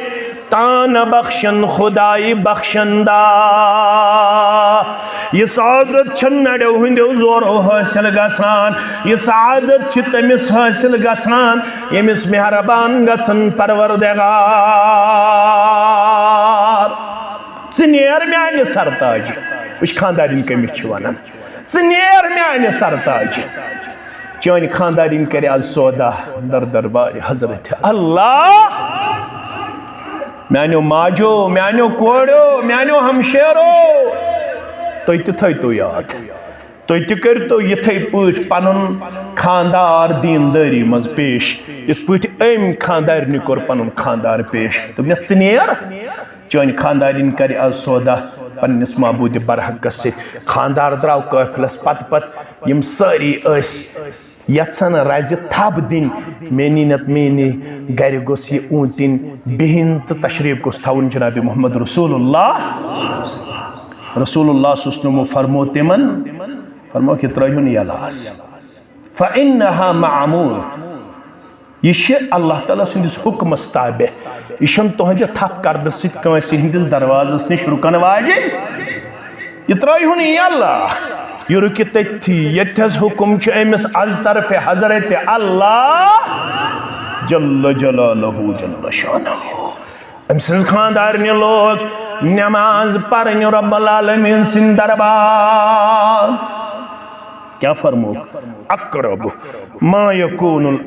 تان بخشن خدای بخشندہ یہ سعادت چھن نڑیو ہندیو زورو حاصل گسان یہ سعادت چھ تمس حاصل گسان یمس مہربان گسن پروردگار ژنیر میانہ سرتاج وچ خاندارین کمس چھ ونان ژنیر میانہ سرتاج چون خاندارین کرے آز سودا در دربار حضرت اللہ میانو ماجو میانو کوڑو میانو ہمشیرو تو تھائی تو یاد تو کر تو یتھے پٹ پنن خاندار دینداری مز پیش یت پٹ ام خاندار نکور پنن خاندار پیش تو مے ژنیر چون خاندارین کر آز سودا پنس معبود برحق سے خاندار دراو قافلس پت پت یم ساری اس یژھان رازِ تھب دن مینی نت مینی گر گوس یہ اونٹن بہن تو تشریف گوس تھاون جناب محمد رسول اللہ سسنمو فرمو تمن فرمو کہ ترہن یلاس فإنها معمور یہ اللہ تعالیٰ سندس حکم تابع یہ تہندِ تھپ کرد ست کنسی ہندس دروازس نش رکن واجن یہ ترہن یلاس یہ رکی تھی یتھس حکم امس از طرف حضرت اللہ جل جلالہ جل شانہ ام سنز خاندارنی لوگ نماز پرن رب العالمین سن دربار کیا فرمو اقرب ما یکون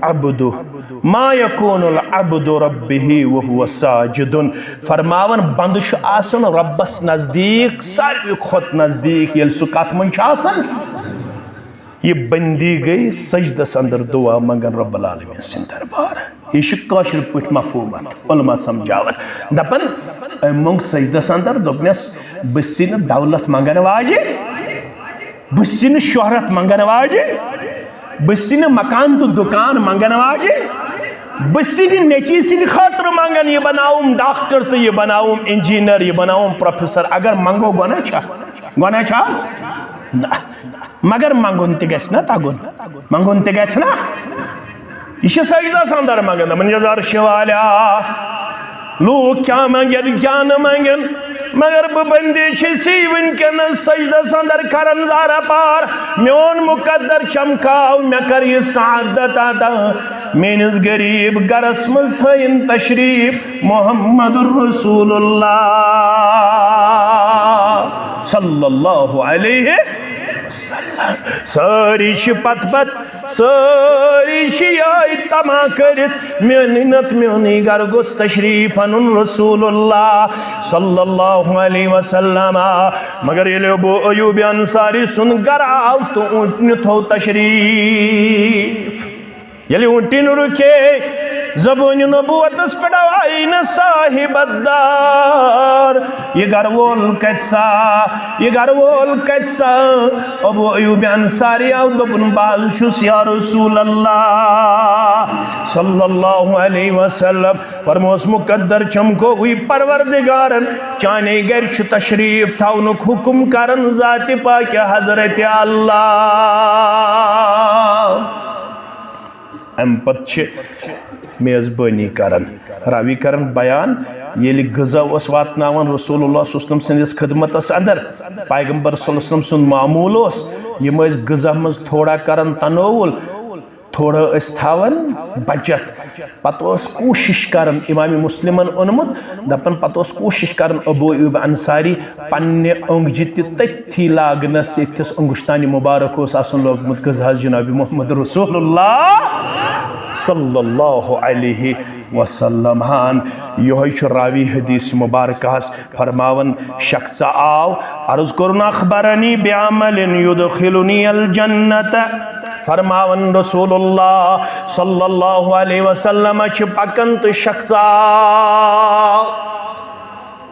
العبد ربه وهو ساجد فرماون بندش آسن ربس نزدیک ساروی خود نزدیک یل سکات منچ آسن یہ بندی گئی سجدس اندر دعا منگن رب العالمین سن دربار یہ شکاشر پوٹ مفہومت علماء سمجھاون دپن منگ سجدس اندر دپنس بسین دولت منگن واجی بسین شہرت منگن واجی بسین مکان تو دکان منگن واجی بسین نیچی سن خاطر منگن یہ بناؤم ڈاکٹر تو یہ بناؤم انجینئر یہ بناؤم پروفیسر اگر منگو گونا چھاس مگر منگون تگیس نا تاگون منگون تگیس نا یہ سجدہ سندر منگن من جزار شوالیا لوگ کیا منگن کیا نہ منگن مگر ببندی چسی ونکن سجدہ سندر کرن زارا پار میون مقدر چمکاو میں کر یہ سعادت آتا مینز غریب گرس مستین تشریف محمد الرسول اللہ صلی اللہ علیہ ساری پت ساری آئی تما کرت میونت میونی گر گس تشریف انن رسول اللہ صلی اللہ علیہ وسلم مگر یہ ابو ایوب انصاری سن گر آو تو اونٹن تھو تشریف یلی اونٹن رکے زبون نبوت اس پڑھوائی نا صاحب الدار یہ گھرول کچسا ابو ایوب انصاری آو دبن بازشس یا رسول اللہ صلی اللہ علیہ وسلم فرموس مقدر چمکو ہوئی پروردگارن چانے گرچ تشریف تھاونک حکم کرن ذات پاک حضرت اللہ ام پتچ میزبانی کرن راوی کرن بیان یلی غذا اس واتناون رسول اللہ صلی اللہ علیہ وسلم سندس خدمت اس اندر پیغمبر صلی اللہ علیہ وسلم سن معمول اس یم اس غذا مز تھوڑا کرن تناول تھوڑا اس تھاون بچت پتہ اس کوشش کرن امام مسلمن اونمت دپن پتہ اس کوشش کرن ابو ایوب انصاری پنہ انگجہ تھی لاگنس اتھس انگشتانی مبارک اس آسن لوگمت غذا جناب محمد رسول اللہ صلی اللہ علیہ وسلم ہان یہ راوی حدیث مبارکہ فرماون شخص آو عرض کرن اخبرنی بعمل یدخلنی الجنت فرماون رسول اللہ صلی اللہ علیہ وسلم پکنت شخص آو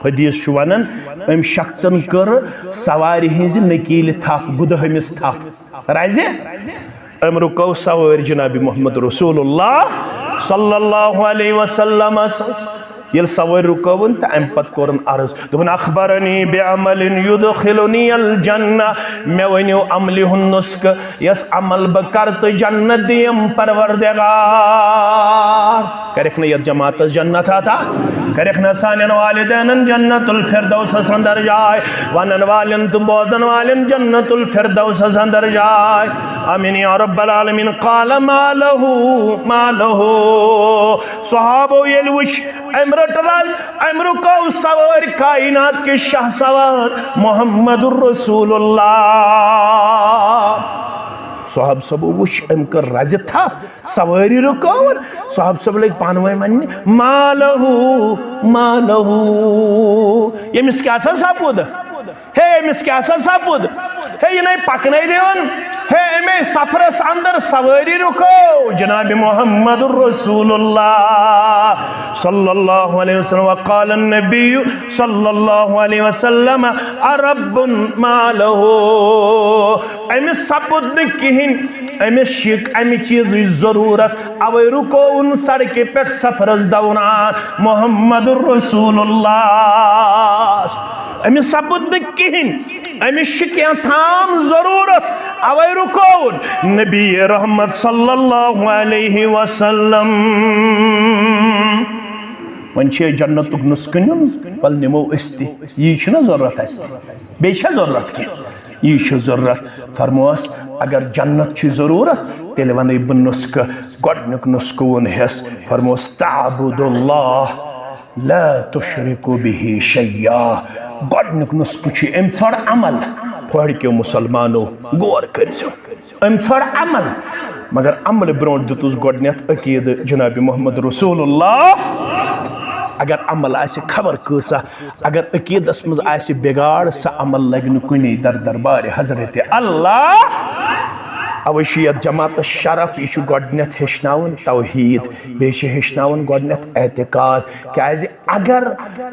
حدیث ونن ام شخصن کر سواری ہنز نکیل تھپ گدہمس تھپ رازی ام رکو سوار جناب محمد رسول اللہ صلی اللہ علیہ وسلم یل سوار رکون تا ام پت کورن عرض دون اخبرنی بعمل یدخلنی الجنہ میں ونیو عملی ہن نسک یس عمل بکرت جنت دیم پروردگار کرکنا یت جماعت جنت آتا کرکنا سانین والدین جنت الفردوس سندر جائے ونن والن تو بودن والن جنت الفردوس سندر جائے آمین یا رب العالمین قال ما لہو صحابو یلوش امرت راز امرو کو سوار کائنات کے شاہ سوار محمد الرسول اللہ صحاب سب وش ام کر رازی تھا سواری رکاور صحاب سب لگ پانوائی منی ما لہو یہ مس کیا سا ساپود ہے مس کیا سا ساپود ہے یہ نہیں پکنائی دیون ہے میں سفرس اندر سواری رکو جناب محمد الرسول اللہ صلی اللہ علیہ وسلم وقال النبی صلی اللہ علیہ وسلم عرب ما لہو امی سپود کہین امی شک امی چیز ضرورت اوی رکو ان سڑکی پیٹ سفرس دوران محمد الرسول اللہ امس سپد کہین امس کیا تھام ضرورت اوے رکون نبی رحمت صلی اللہ علیہ وسلم ون جنت نسخہ نیون پل نمو استی یہ چھنا ضرورت استی بیچا ضرورت کی یہ ضرورت فرموس اگر جنت چھ ضرورت تیل ون بہ نسخہ گۄڈنیُک نسخہ ون ہس فرموس تعبد اللہ لا تشرک به شیئا گۄڈنیُک نسخہ چھ ام ژھر عمل پھڑکیو مسلمانو غور کرزو ام ژھر عمل مگر عمل برونٹ دتوس گۄڈنیتھ عقید جناب محمد رسول اللہ اگر عمل آسہِ خبر کۭژاہ اگر عقیدس مز آسہِ بگاڑ سا عمل لگہِ نہٕ کُنی در دربار حضرت اللہ اوے چھُ یتھ جماعتس شرف یہ چھُ گۄڈنیتھ ہیٚچھناوُن توحید بیٚیہِ چھِ ہیٚچھناوُن گۄڈنیتھ اعتقاد کیازِ اگر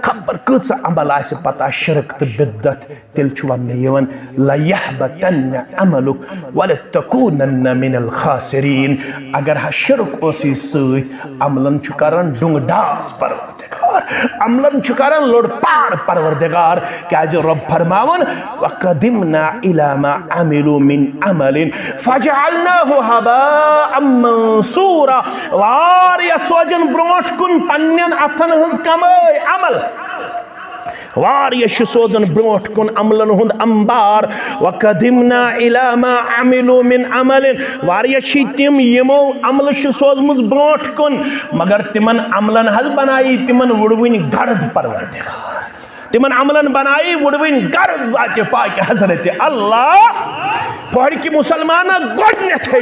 خبر کۭژاہ عمل آسہِ پتہ شرک تہٕ بدعت تیٚلہِ چھُ وننہٕ یِوان لَیَحْبَطَنَّ عَمَلُکَ وَلَتَکُونَنَّ مِنَ الْخَاسِرِیٖن اگر ہا شرک اوسٕے سۭتۍ عملن چھُ کران ڈُنٛگہٕ ڈاس پروردگار عملن چھُ کران لوٚڑ پار پروردگار کیازِ رۄب فرماوان وَقَدِمْنَا إِلَىٰ مَا عَمِلُوا مِنْ عَمَلٍ فَجَعَلْنَاهُ هَبَاءً مَنْثُورًا واریاہ سوزن برونٹھ کُن پننٮ۪ن اَتھن ہٕنٛز کمٲے عمل واریاہ چھِ سوزن برونٹھ کُن عملن ہُنٛد انبار وَقَدِمْنَا إِلَىٰ مَا عَمِلُوا مِنْ عَمَلٍ واریاہ چھِ تِم یِمو عملہٕ چھِ سوزمٕژ برونٹھ کُن مگر تِمن عملن حظ بنایی تِمن وُڑوٕنۍ گرد پروردگار تمن عملن بنائی وڑوین گرد ذات پاک حضرت اللہ پڑھ کی مسلمانہ گوڑنیت ہے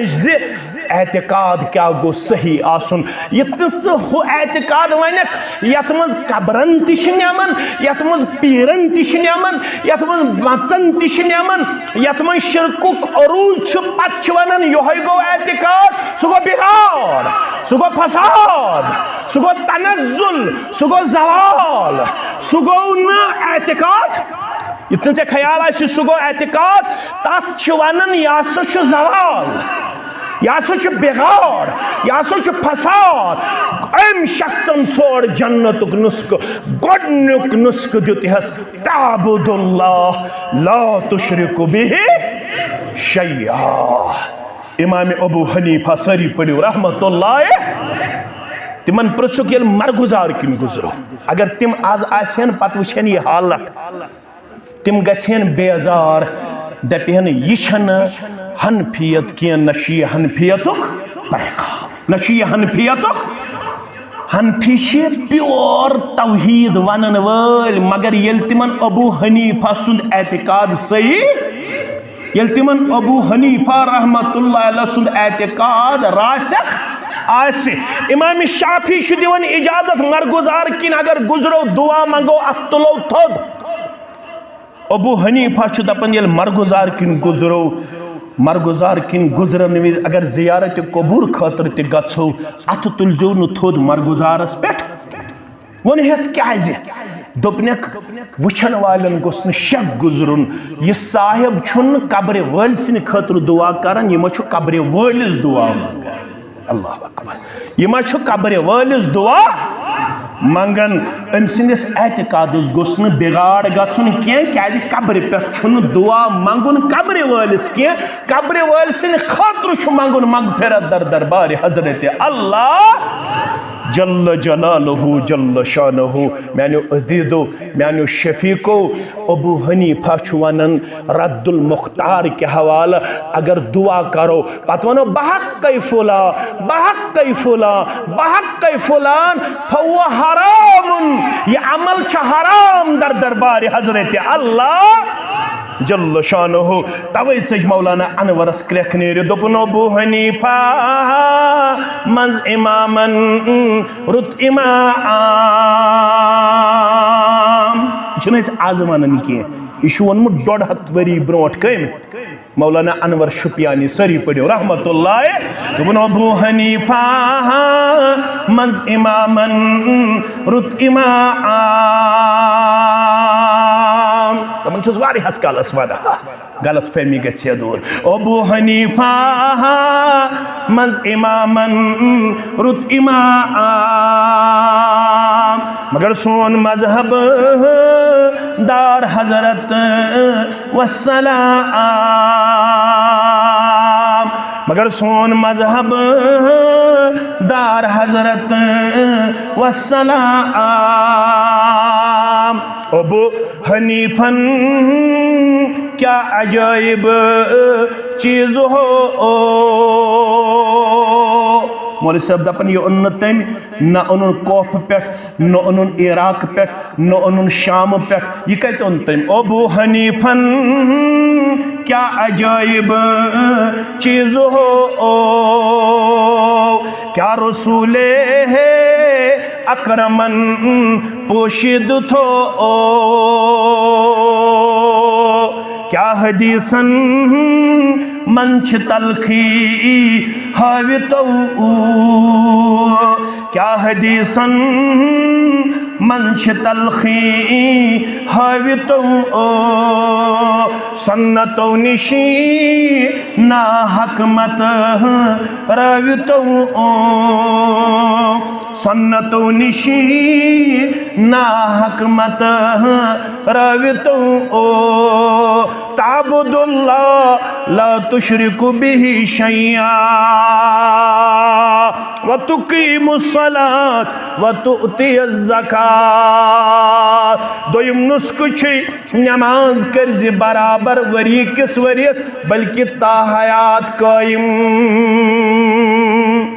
اعتقاد کیا گو صحیح آسن یتس ہو اعتقاد ونک یتمز قبرن تشنیمن یتمز پیرن تشنیمن یتمز مچن تشنیمن یتمز شرکک عروج پت چونن یوہی گو اعتقاد سو گو بغار سو گو فساد سو گو تنزل سو گو زوال سو گو اعتقاد یتن سے خیال آئی سو گو اعتقاد تات چونن یا سو زوال یا سو بغار یا سو فساد ام شخصن ژھور جنتک نسخہ گۄڈنیُک نسخہ دیُت ہس تعبد اللہ لا تشرک به شیئا امام ابو حنیفہ سری پڑھو رحمت اللہ تمن پرژھُکھ ییٚلہِ مرگزار کِنۍ گُزرو اگر تم آز آسہن پتہٕ وٕچھن یہ حالت تم گژھن بیزار دپہن یہ چھنہٕ حنفیت کینٛہہ نہ چھُ یہِ حنفیتُک پیغام نہ چھُ یہِ حنفیتُک حنفی چھِ پیور توحید ونن وٲلۍ مگر ییٚلہِ تمن ابو حنیفہ سُنٛد اعتقاد صحیح ییٚلہِ تمن ابو حنیفہ رحمت اللہ علیہ سُنٛد اعتقاد راسخ آسہِ امام شافی چھُ دِوان اجازت مرگزار کِنۍ اگر گُزرو دعا منگو اتھ تُلو تھوٚد ابو حنیفہ چھُ دپان ییٚلہِ مرگزار کِنۍ گُزرو مرگزار کِنۍ گُزرن وِزِ اگر زیارت قبور خٲطرٕ تہِ گژھو اتھ تُلزیو نہٕ تھوٚد مرگزارس پٮ۪ٹھ ووٚنہس کیازِ دوٚپنکھ وٕچھن والٮ۪ن گوٚژھ نہٕ شک گُزرُن یہِ صاحب چھُنہٕ قبرِ وٲلۍ سٕنٛدِ خٲطرٕ دعا کران یہِ ما چھُ قبرِ وٲلِس دعا منگان اللہ اکبر یہ ما چھُ قبرِ وٲلِس دعا منگن ام سندس اعتقادس گوٚژھ نہٕ بگاڑ گژھُن کینٛہہ کیازِ قبرِ پٮ۪ٹھ چھُنہٕ دعا منگُن قبرِ وٲلِس کینٛہہ قبرِ وٲلۍ سٕنٛدِ خٲطرٕ چھُ منگُن مغفرت در دربارِ حضرت اللہ جل جلالہ جل شانہ میانو عزیزو میانو شفیقو ابو حنیفہ چھُ ونان رد المختار کے حوالہ اگر دعا کرو پتہ ونو بحق فلان بحق فلان بحق فلان فهو حرام یہ عمل چھُ حرام در دربار حضرت اللہ جل شانہ توے ژج مولانا انورس کرٛیکھ نیرِ دوٚپُن ابو حنیفہ منٛز امامن رُت امام یہ چھِنہٕ أسۍ آز ونان کینٛہہ یہ چھُ ووٚنمُت 150 ؤری برونٹھ کٔمۍ مولانا انور شُپیانی سری پڑھو رحمت اللہ دوٚپُن ابو حنیفہ منٛز امامن رُت امام تمن چھُس واریاہس کالس ونان غلط فہمی گژھِ دوٗر ابو حنیفہ منٛز امامن رُت امام مگر سون مذہب دار حضرت والسلام، مگر سون مذہب دار حضرت والسلام۔ ابو حنیفن کیا عجائب چیز ہو، مولوی صاحب دپن یہ اون تم نہ اون کوف پہ نہ اون عراق پہ نہ اون شام پہ، یہ کت اون تم؟ ابو حنیفن کیا عجائب چیز ہو، کیا رسول اکرمن پوشید تھو، کیا حدیثن منچ تلخی ہاوی تو، کیا حدیثن منچ تلخی ہاوی تو، سنتو نشی نا حکمت راوی تو، سنتو نشی نا حکمت راوی تو، تعبد اللہ لا تشرک به شیئا وتقیم الصلاة وتؤتی الزکاة۔ دویم نسخہ چھ نماز کرز برابر وری کس وریس بلکہ تا حیات قائم۔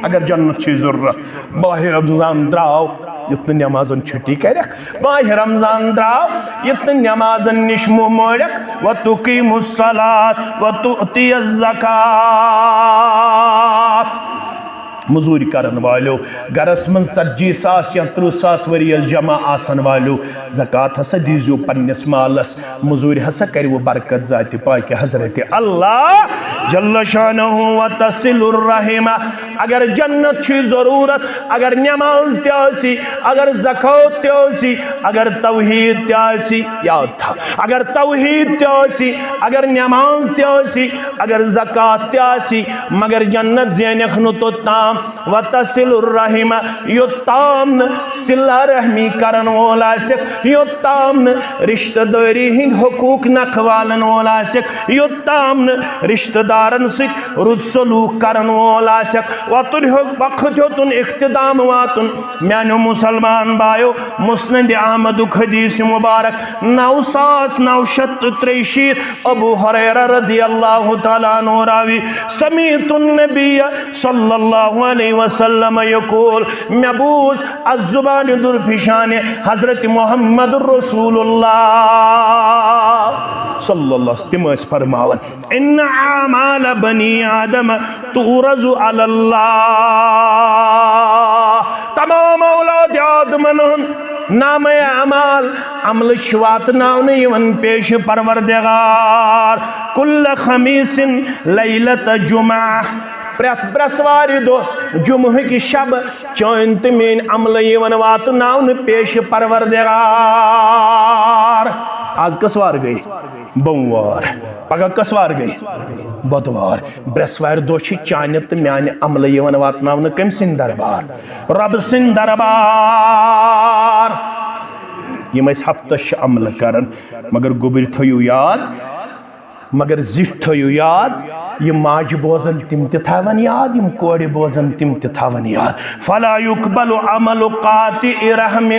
اگر جنت چھ ضرورت ماہ رمضان دراو یتن نمازن چھٹی کرک، ماہ رمضان دراو یتن نمازن نش موڑک، وتقیم الصلاة وتؤتی الزکاة۔ مزوری کرن والو گرس من 40 ساس یا 30 ساس وریس جمع آسن والو زکاة ہسا دیزو پنس مالس، مزوری ہسا کریو برکت ذات پاک حضرت اللہ جل شانہ و تصل الرحمہ۔ اگر جنت چھ ضرورت، اگر نماز تیاسی، اگر زکاة تیاسی، اگر توحید تیاسی، یاد تھا اگر توحید تیاسی، اگر نماز تیاسی، اگر زکاة تیاسی، مگر جنت زینک نتو تام وتصل الرحمہ، یوتام صلہ رحمی کرن والا سک، یوتام رشتہ داری ہند حقوق نکوالن والا سک، یوتام رشتہ دارن سک رد سلوک کرن والا سک، وقت ہوتن اختدام واتن۔ میانو مسلمان بایو مسند احمد حدیث مبارک 9963 ابو ہریرہ رضی اللہ تعالیٰ عنہ راوی، سمیت النبی صلی اللہ علیہ وسلم یقول، محبوس الزبان در پیشان حضرت محمد رسول اللہ صلی اللہ علیہ وسلم اس فرماون، ان اعمال بنی آدم تورز علی اللہ۔ تمام اولاد آدمن نام اعمال عمل شوات ناونی ون پیش پروردگار، کل خمیس لیلت جمعہ، پریت برسواری دو جمعہ کی شب چونت مین عمل یون وات ناون پیش پروردگار۔ آج کسوار گئی بوموار، پگہ کسوار گئی بدوار، برسوار دو چھ چانت میان عمل یون وات ناون کم سن دربار، رب سن دربار۔ یہ میں اس ہفتہ عمل کرن، مگر گوبر تھیو یاد، مگر زٹ تھیو یاد، یہ ماج بوزن تم تھاون یاد، یہ کوڑی بوزن تم تھاون یاد۔ فلا يقبل عمل قاطع رحم،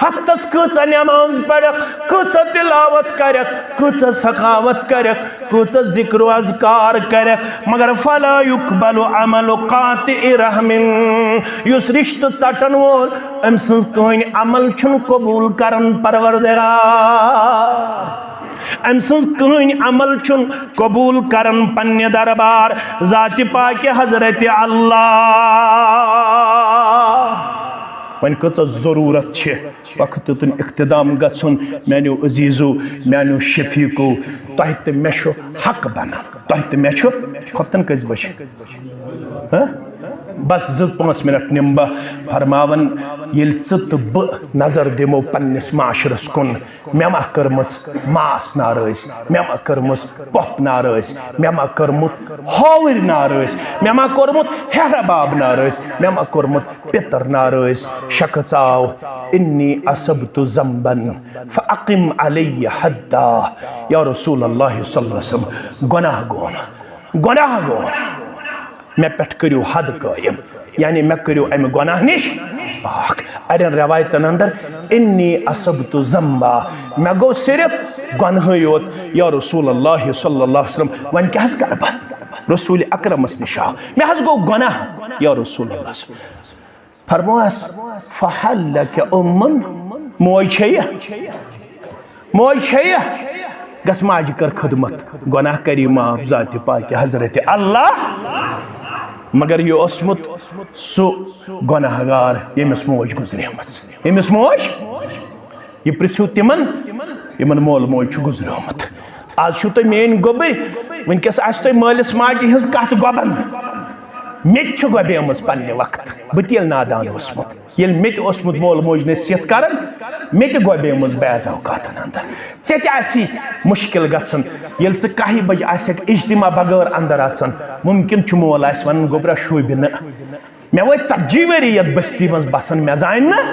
ہفتس کچھ نماز پڑھک، کچھ تلاوت کرک، کچھ سخاوت کرک، کچھ ذکر و اذکار کرک، مگر فلا يقبل عمل قاطع رحم، یس رشت ژٹن وول ام سن کہین عمل چھن قبول کرن پروردگار، ام سن کہین عمل چھن قبول کرن پنہ دربار ذات پاک حضرت اللہ۔ ون کچھ ضرورت چھ وقت تن اقتدام گھن میانو عزیزو میانو شفیقو تہ تو مے حق بنا تہ تو مے کھفتن کس بج بس 2-5 منٹ نم بہ فرماون یل ثہ نظر دمو پنس معاشرس کن مے ما کرمس ماس ناراض مے ما کرمس پۄپھ ناراض مے ما کرمت ہوور ناراض مے ما کورمت ہیرا باب ناراض مے ما کورمت پتر ناراض شخص آو انی اصبت ذنبا فاقم علی حدا یا رسول اللہ صلی اللہ علیہ وسلم گناہ گون میں پٹھ کریو حد قائم یعنی میں کریو امی گناہ نش پاک ارین روایتن اندر انی اصبت ذنبا میں گو صرف گناہ یوت یا رسول اللہ صلی اللہ علیہ وسلم ون کیا کر با رسول اکرم نشا میں حس گو گناہ یا رسول اللہ صلی اللہ علیہ وسلم فرموس فحلک امن موئی چھیا گس ماج کر خدمت گناہ کری معاف ذات پاک حضرت اللہ مگر یہ اسمت سو گناہ گار یمس موج گزریمس یمس موج یہ پرچھو تمن یمن مول موج گزریمت آج چھو تو مین گوبر ونکس آس تو مالس ماجی ہز کت گوبن مت گوبیمس پنہ وقت بتیل نادان اسمت یل مت اسمت مول موج نصیحت کرن مت گوبیمس بعض اوقاتن اندر ژےٚ آسی مشکل گژھان یل ژٕ کاہہِ بجہِ آسیکھ اجتماع بغٲر اندر اژان ممکن چھُ مول آسہِ ونان گوبرا شوٗبہِ نہٕ مےٚ وٲتۍ 40 ؤری یتھ بستی منٛز بسان مےٚ زانہِ نہٕ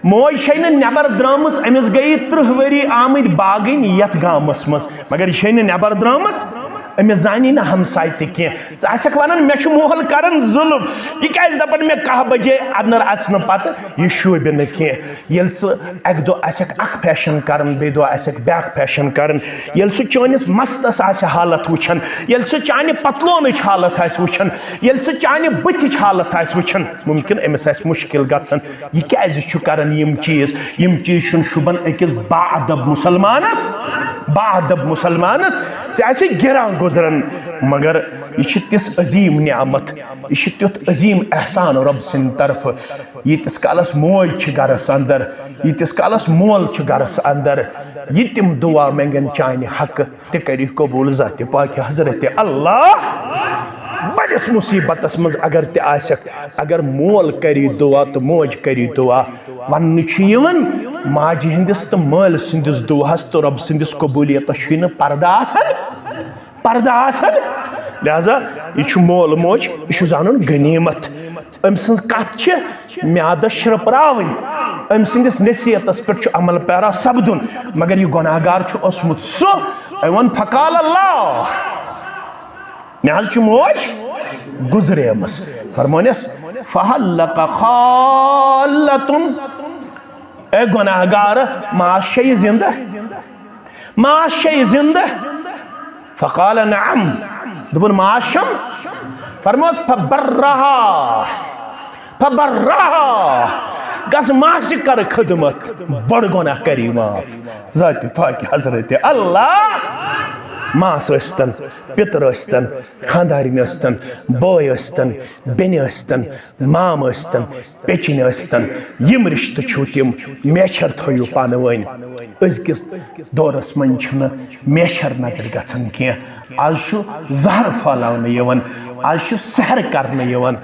موج چھے نہٕ نیبر درامٕژ أمِس گٔیہِ 30 ؤری آمٕتۍ باغٕنۍ یتھ گامس منٛز مگر یہِ چھے نہٕ نیبر درامٕژ أمِس زانی نہٕ ہمساے تہِ کینٛہہ ژٕ آسیکھ ونان مےٚ چھُ مول کران ظُلم یہِ کیازِ دپان مےٚ 10 بجے اندر اژنہٕ پتہٕ یہِ شوٗبہِ نہٕ کینٛہہ ییٚلہِ ژٕ اکہِ دۄہ آسیکھ اکھ فیشن کران بیٚیہِ دۄہ آسیکھ بیاکھ فیشن کران ییٚلہِ سُہ چٲنِس مستس آسہِ حالت وٕچھان ییٚلہِ سُہ چانہِ پتلونٕچ حالت آسہِ وٕچھان ییٚلہِ سُہ چانہِ بٕتھِچ حالت آسہِ وٕچھان ممکن أمِس آسہِ مُشکل گژھان یہِ کیازِ چھُ کران یِم چیٖز چھُنہٕ شوٗبان أکِس باادب مُسلمانس ژےٚ آسی گِران گزران مگر یہ تس عظیم نعمت یہ تیُتھ عظیم احسان رب سٕنٛدِ طرفہٕ ییٖتِس کالس موج گرس اندر ییٖتِس کالس مول گرس اندر یہ تم دعا منگن چانہِ حقہٕ تہِ کری قبول ذات پاک حضرت اللہ بڑس مصیبتس مز اگر تہِ آسیکھ اگر مول کری دعا تو موج کری دعا وننہٕ چھُ یِوان ماجہِ ہندس تو مٲلۍ سٕنٛدِس دعاہس تو رب سٕنٛدِس قبولیتس چھُے نہٕ پردٕ آسان لہذا یہ چھُ مول موج یہ چھُ زانُن غنیمت أمۍ سٕنٛز کتھ چھِ میادس شرپراوٕنۍ أمۍ سٕنٛدِس نصیحتس پٮ۪ٹھ چھُ عمل پیرا سپدُن مگر یہ گۄناہ گار چھُ اوسمُت سُہ أمۍ ووٚن فقال اللہ مےٚ حظ چھُ موج گُزریمٕژ فرمونس فحلق خالتن اے گناہ گار ماس چھے زندہ فقال نعم دبن ماس چھم فرموس فبرہا گس ماسی کر خدمت بڑ گناہ کری معاف ذات پاک حضرت اللہ ماس ٲسۍتن پِتر ٲسۍتن خاندارِنۍ ٲسۍتن بٲے ٲسۍتن بیٚنہِ ٲسۍتن مام ٲسۍتن پیٚچِنۍ ٲسۍتن یِم رِشتہٕ چھِو تِم میچھر تھٲیِو پانہٕ ؤنۍ أزکِس دورس منٛز چھُنہٕ میچھر نظر گژھان کینٛہہ آز چھُ زہر پھٲلاونہٕ یِوان آز چھُ سحر کرنہٕ یِوان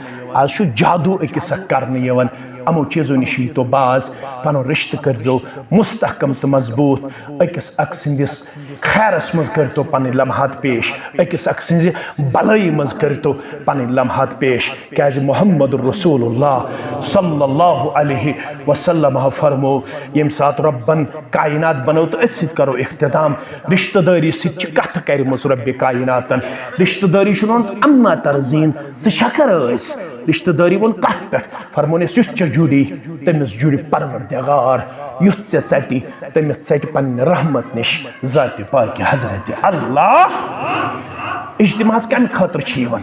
آز چھُ جادوٗ أکِس اکھ کرنہٕ یِوان امو چیزو نش ییتو باز پنن رشتہ کرو مستحکم تو مضبوط أکِس اکھ سٕنٛدِس خیرس منٛز کرتو پنٕنۍ لمحات پیش أکِس اکھ سٕنٛزِ بلٲیی منٛز کرتو پنٕنۍ لمحات پیش کیازِ محمد رسول اللہ صلی اللہ علیہ وسلم فرمو ییٚمہِ ساتہٕ رۄبن کائنات بنو تو أتھۍ سۭتۍ کرو اختتام رشتہ دٲری سۭتۍ چھِ کتھ کرِمٕژ رۄبِ کائناتن رشتہ دٲری چھُ ووٚنمُت اما ترزیٖن ژٕ چھکھا رٲسۍ رشتہ دٲری ووٚن کتھ پٮ۪ٹھ فرمونس یُس ژےٚ جُڑی تٔمِس جُڑِ پروردگار یُتھ ژےٚ ژٹی تٔمِس ژٹہِ پننہِ رحمت نش ذات پاک حضرت اللہ اجتماعس کمہِ خٲطرٕ چھِ یِوان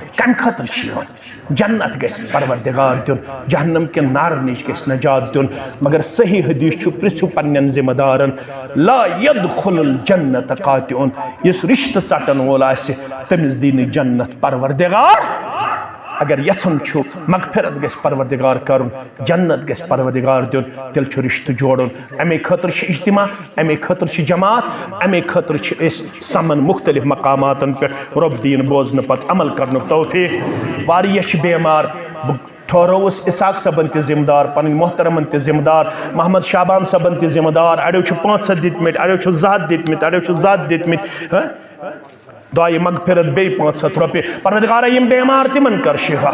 جنت گژھِ پروردگار دیُن جہنم کٮ۪ن نارن نش گژھِ نجات دیُن مگر صحیح حدیث چھُ پرژھِو پننٮ۪ن ذمہٕ دارن لا يدخل الجنت قاطعن یُس رشتہٕ ژٹن وول آسہِ تٔمِس دی نہٕ جنت پروردگار اگر یژھان چھو مغفرت گژھِ پروردگار کرن جنت گژھِ پروردگار دیون تیل چھُ رشتہ جوڑن امی خاطر چھ اجتماع امی خاطر چھ جماعت امی خاطر چھ اس سمن مختلف مقاماتن پہ رب دین بوزن پت عمل کرن توفیق واریہ چھ بیمار ٹھہروس اسحاق صبن تہ ذمہ دار پن محترمن تہ ذمہ دار محمد شابان صبن تہ ذمہ دار اڑیو چھ 500 دتمت اڑیو چھ 100 دتمت اڑیو چھ 100 دتمت دعائے مغفرت بے 500 روپے پروردگارہ یم بیمار تمن کر شفا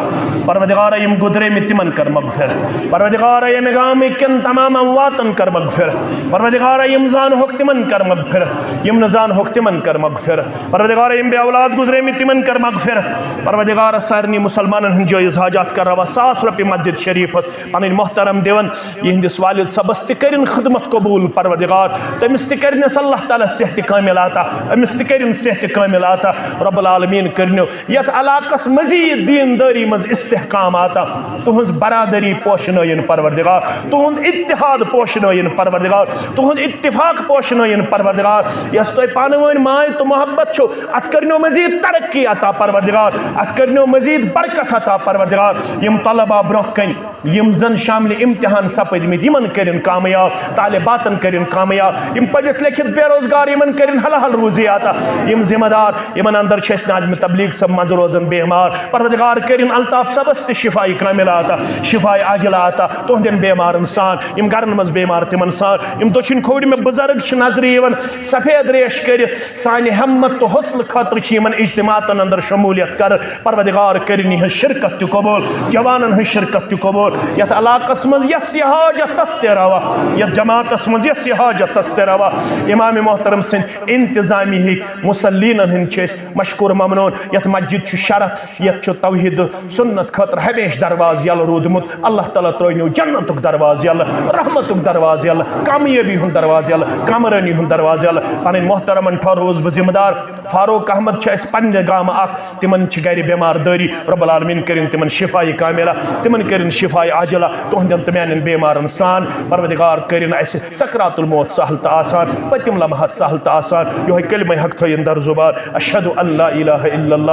پروردگارہ یم گدرے میں تمن کر مغفرت پروردگارہ یم گام کن تمام امواتن کر مغفرت پروردگارہ یم زان حق تمن کر مغفرت یم نزان حق تمن کر مغفرت پروردگارہ یم بے اولاد گزرے میں تمن کر مغفرت پروردگارہ سارنی مسلمانن ہن جائز حاجات کر روا 100 روپے مسجد شریف پن محترم دیون یہندس والد صبس تہ کرن خدمت قبول پروردگار تمس تہ کرنس اللہ تعالی صحت کامل عطا امس تہ کرن صحت کامل عطا رب العالمین کرنو یت علاقس مزید دینداری مز استحکام عطا تہنز برادری پوشنائن پروردگار تہند اتحاد پوشنائن پروردگار تہند اتفاق پوشنائن پروردگار یس تو پانوین مائے تو محبت چھو ات کرنو مزید ترقی عطا پروردگار ات کرنو مزید برکت عطا پروردگار یم طلبہ برونہ کن یم زن شامل امتحان سپدمت یمن کرن کامیاب طالباتن کرن کامیاب یم پڑھت لکھت بے روزگار یمن کرن حلال روزی عطا یم ذمہ دار یمن اندر چھس ناظم تبلیغ سب مز روزن بیمار پروردگار کرن الطاف سبس تہ شفائی کامل عطا شفائی عاجلہ عطا تہندین بیمارن سان یم گرن مز بیمار تمن سان یم دچن کھوڑ میں بزرگ چھ نظر یون سفید ریش کرت سانہ ہمت تو حوصل خاطر چھ یمن اجتماعاتن اندر شمولیت کر پروردگار کرن یہ شرکت تہ قبول جوانن ہن شرکت تہ قبول یت علاقس مز یس یہ حاجت تس تہ روا یت جماعتس مز یس یہ حاجت تس تہ روا امام محترم سن انتظامی مسلینن ہن چھس مشکور ممنون یت مسجد چھ شرف یت چھ توحید سنت خاطر ہمیشہ درواز یل رودمت اللہ تعالیٰ ترونیو جنتک درواز یل رحمتک درواز یل کامیابی ہن درواز یل کامرانی ہن درواز یل پن محترمن ٹھہروس بہ ذمہ دار فاروق احمد چھ اس پنہ گام اخ تمن چھ گھر بیمار داری رب العالمین کرن تمن شفائی کاملہ تمن کرن شفائی عاجلہ تہندین تمیانن بیمارن سان پروردگار کرن اس سکرات الموت سہل تہ آسان پتم لمحات سہل تہ آسان یہ کلمہ حق تھین در زبان اشہد ان لا الہ الا اللہ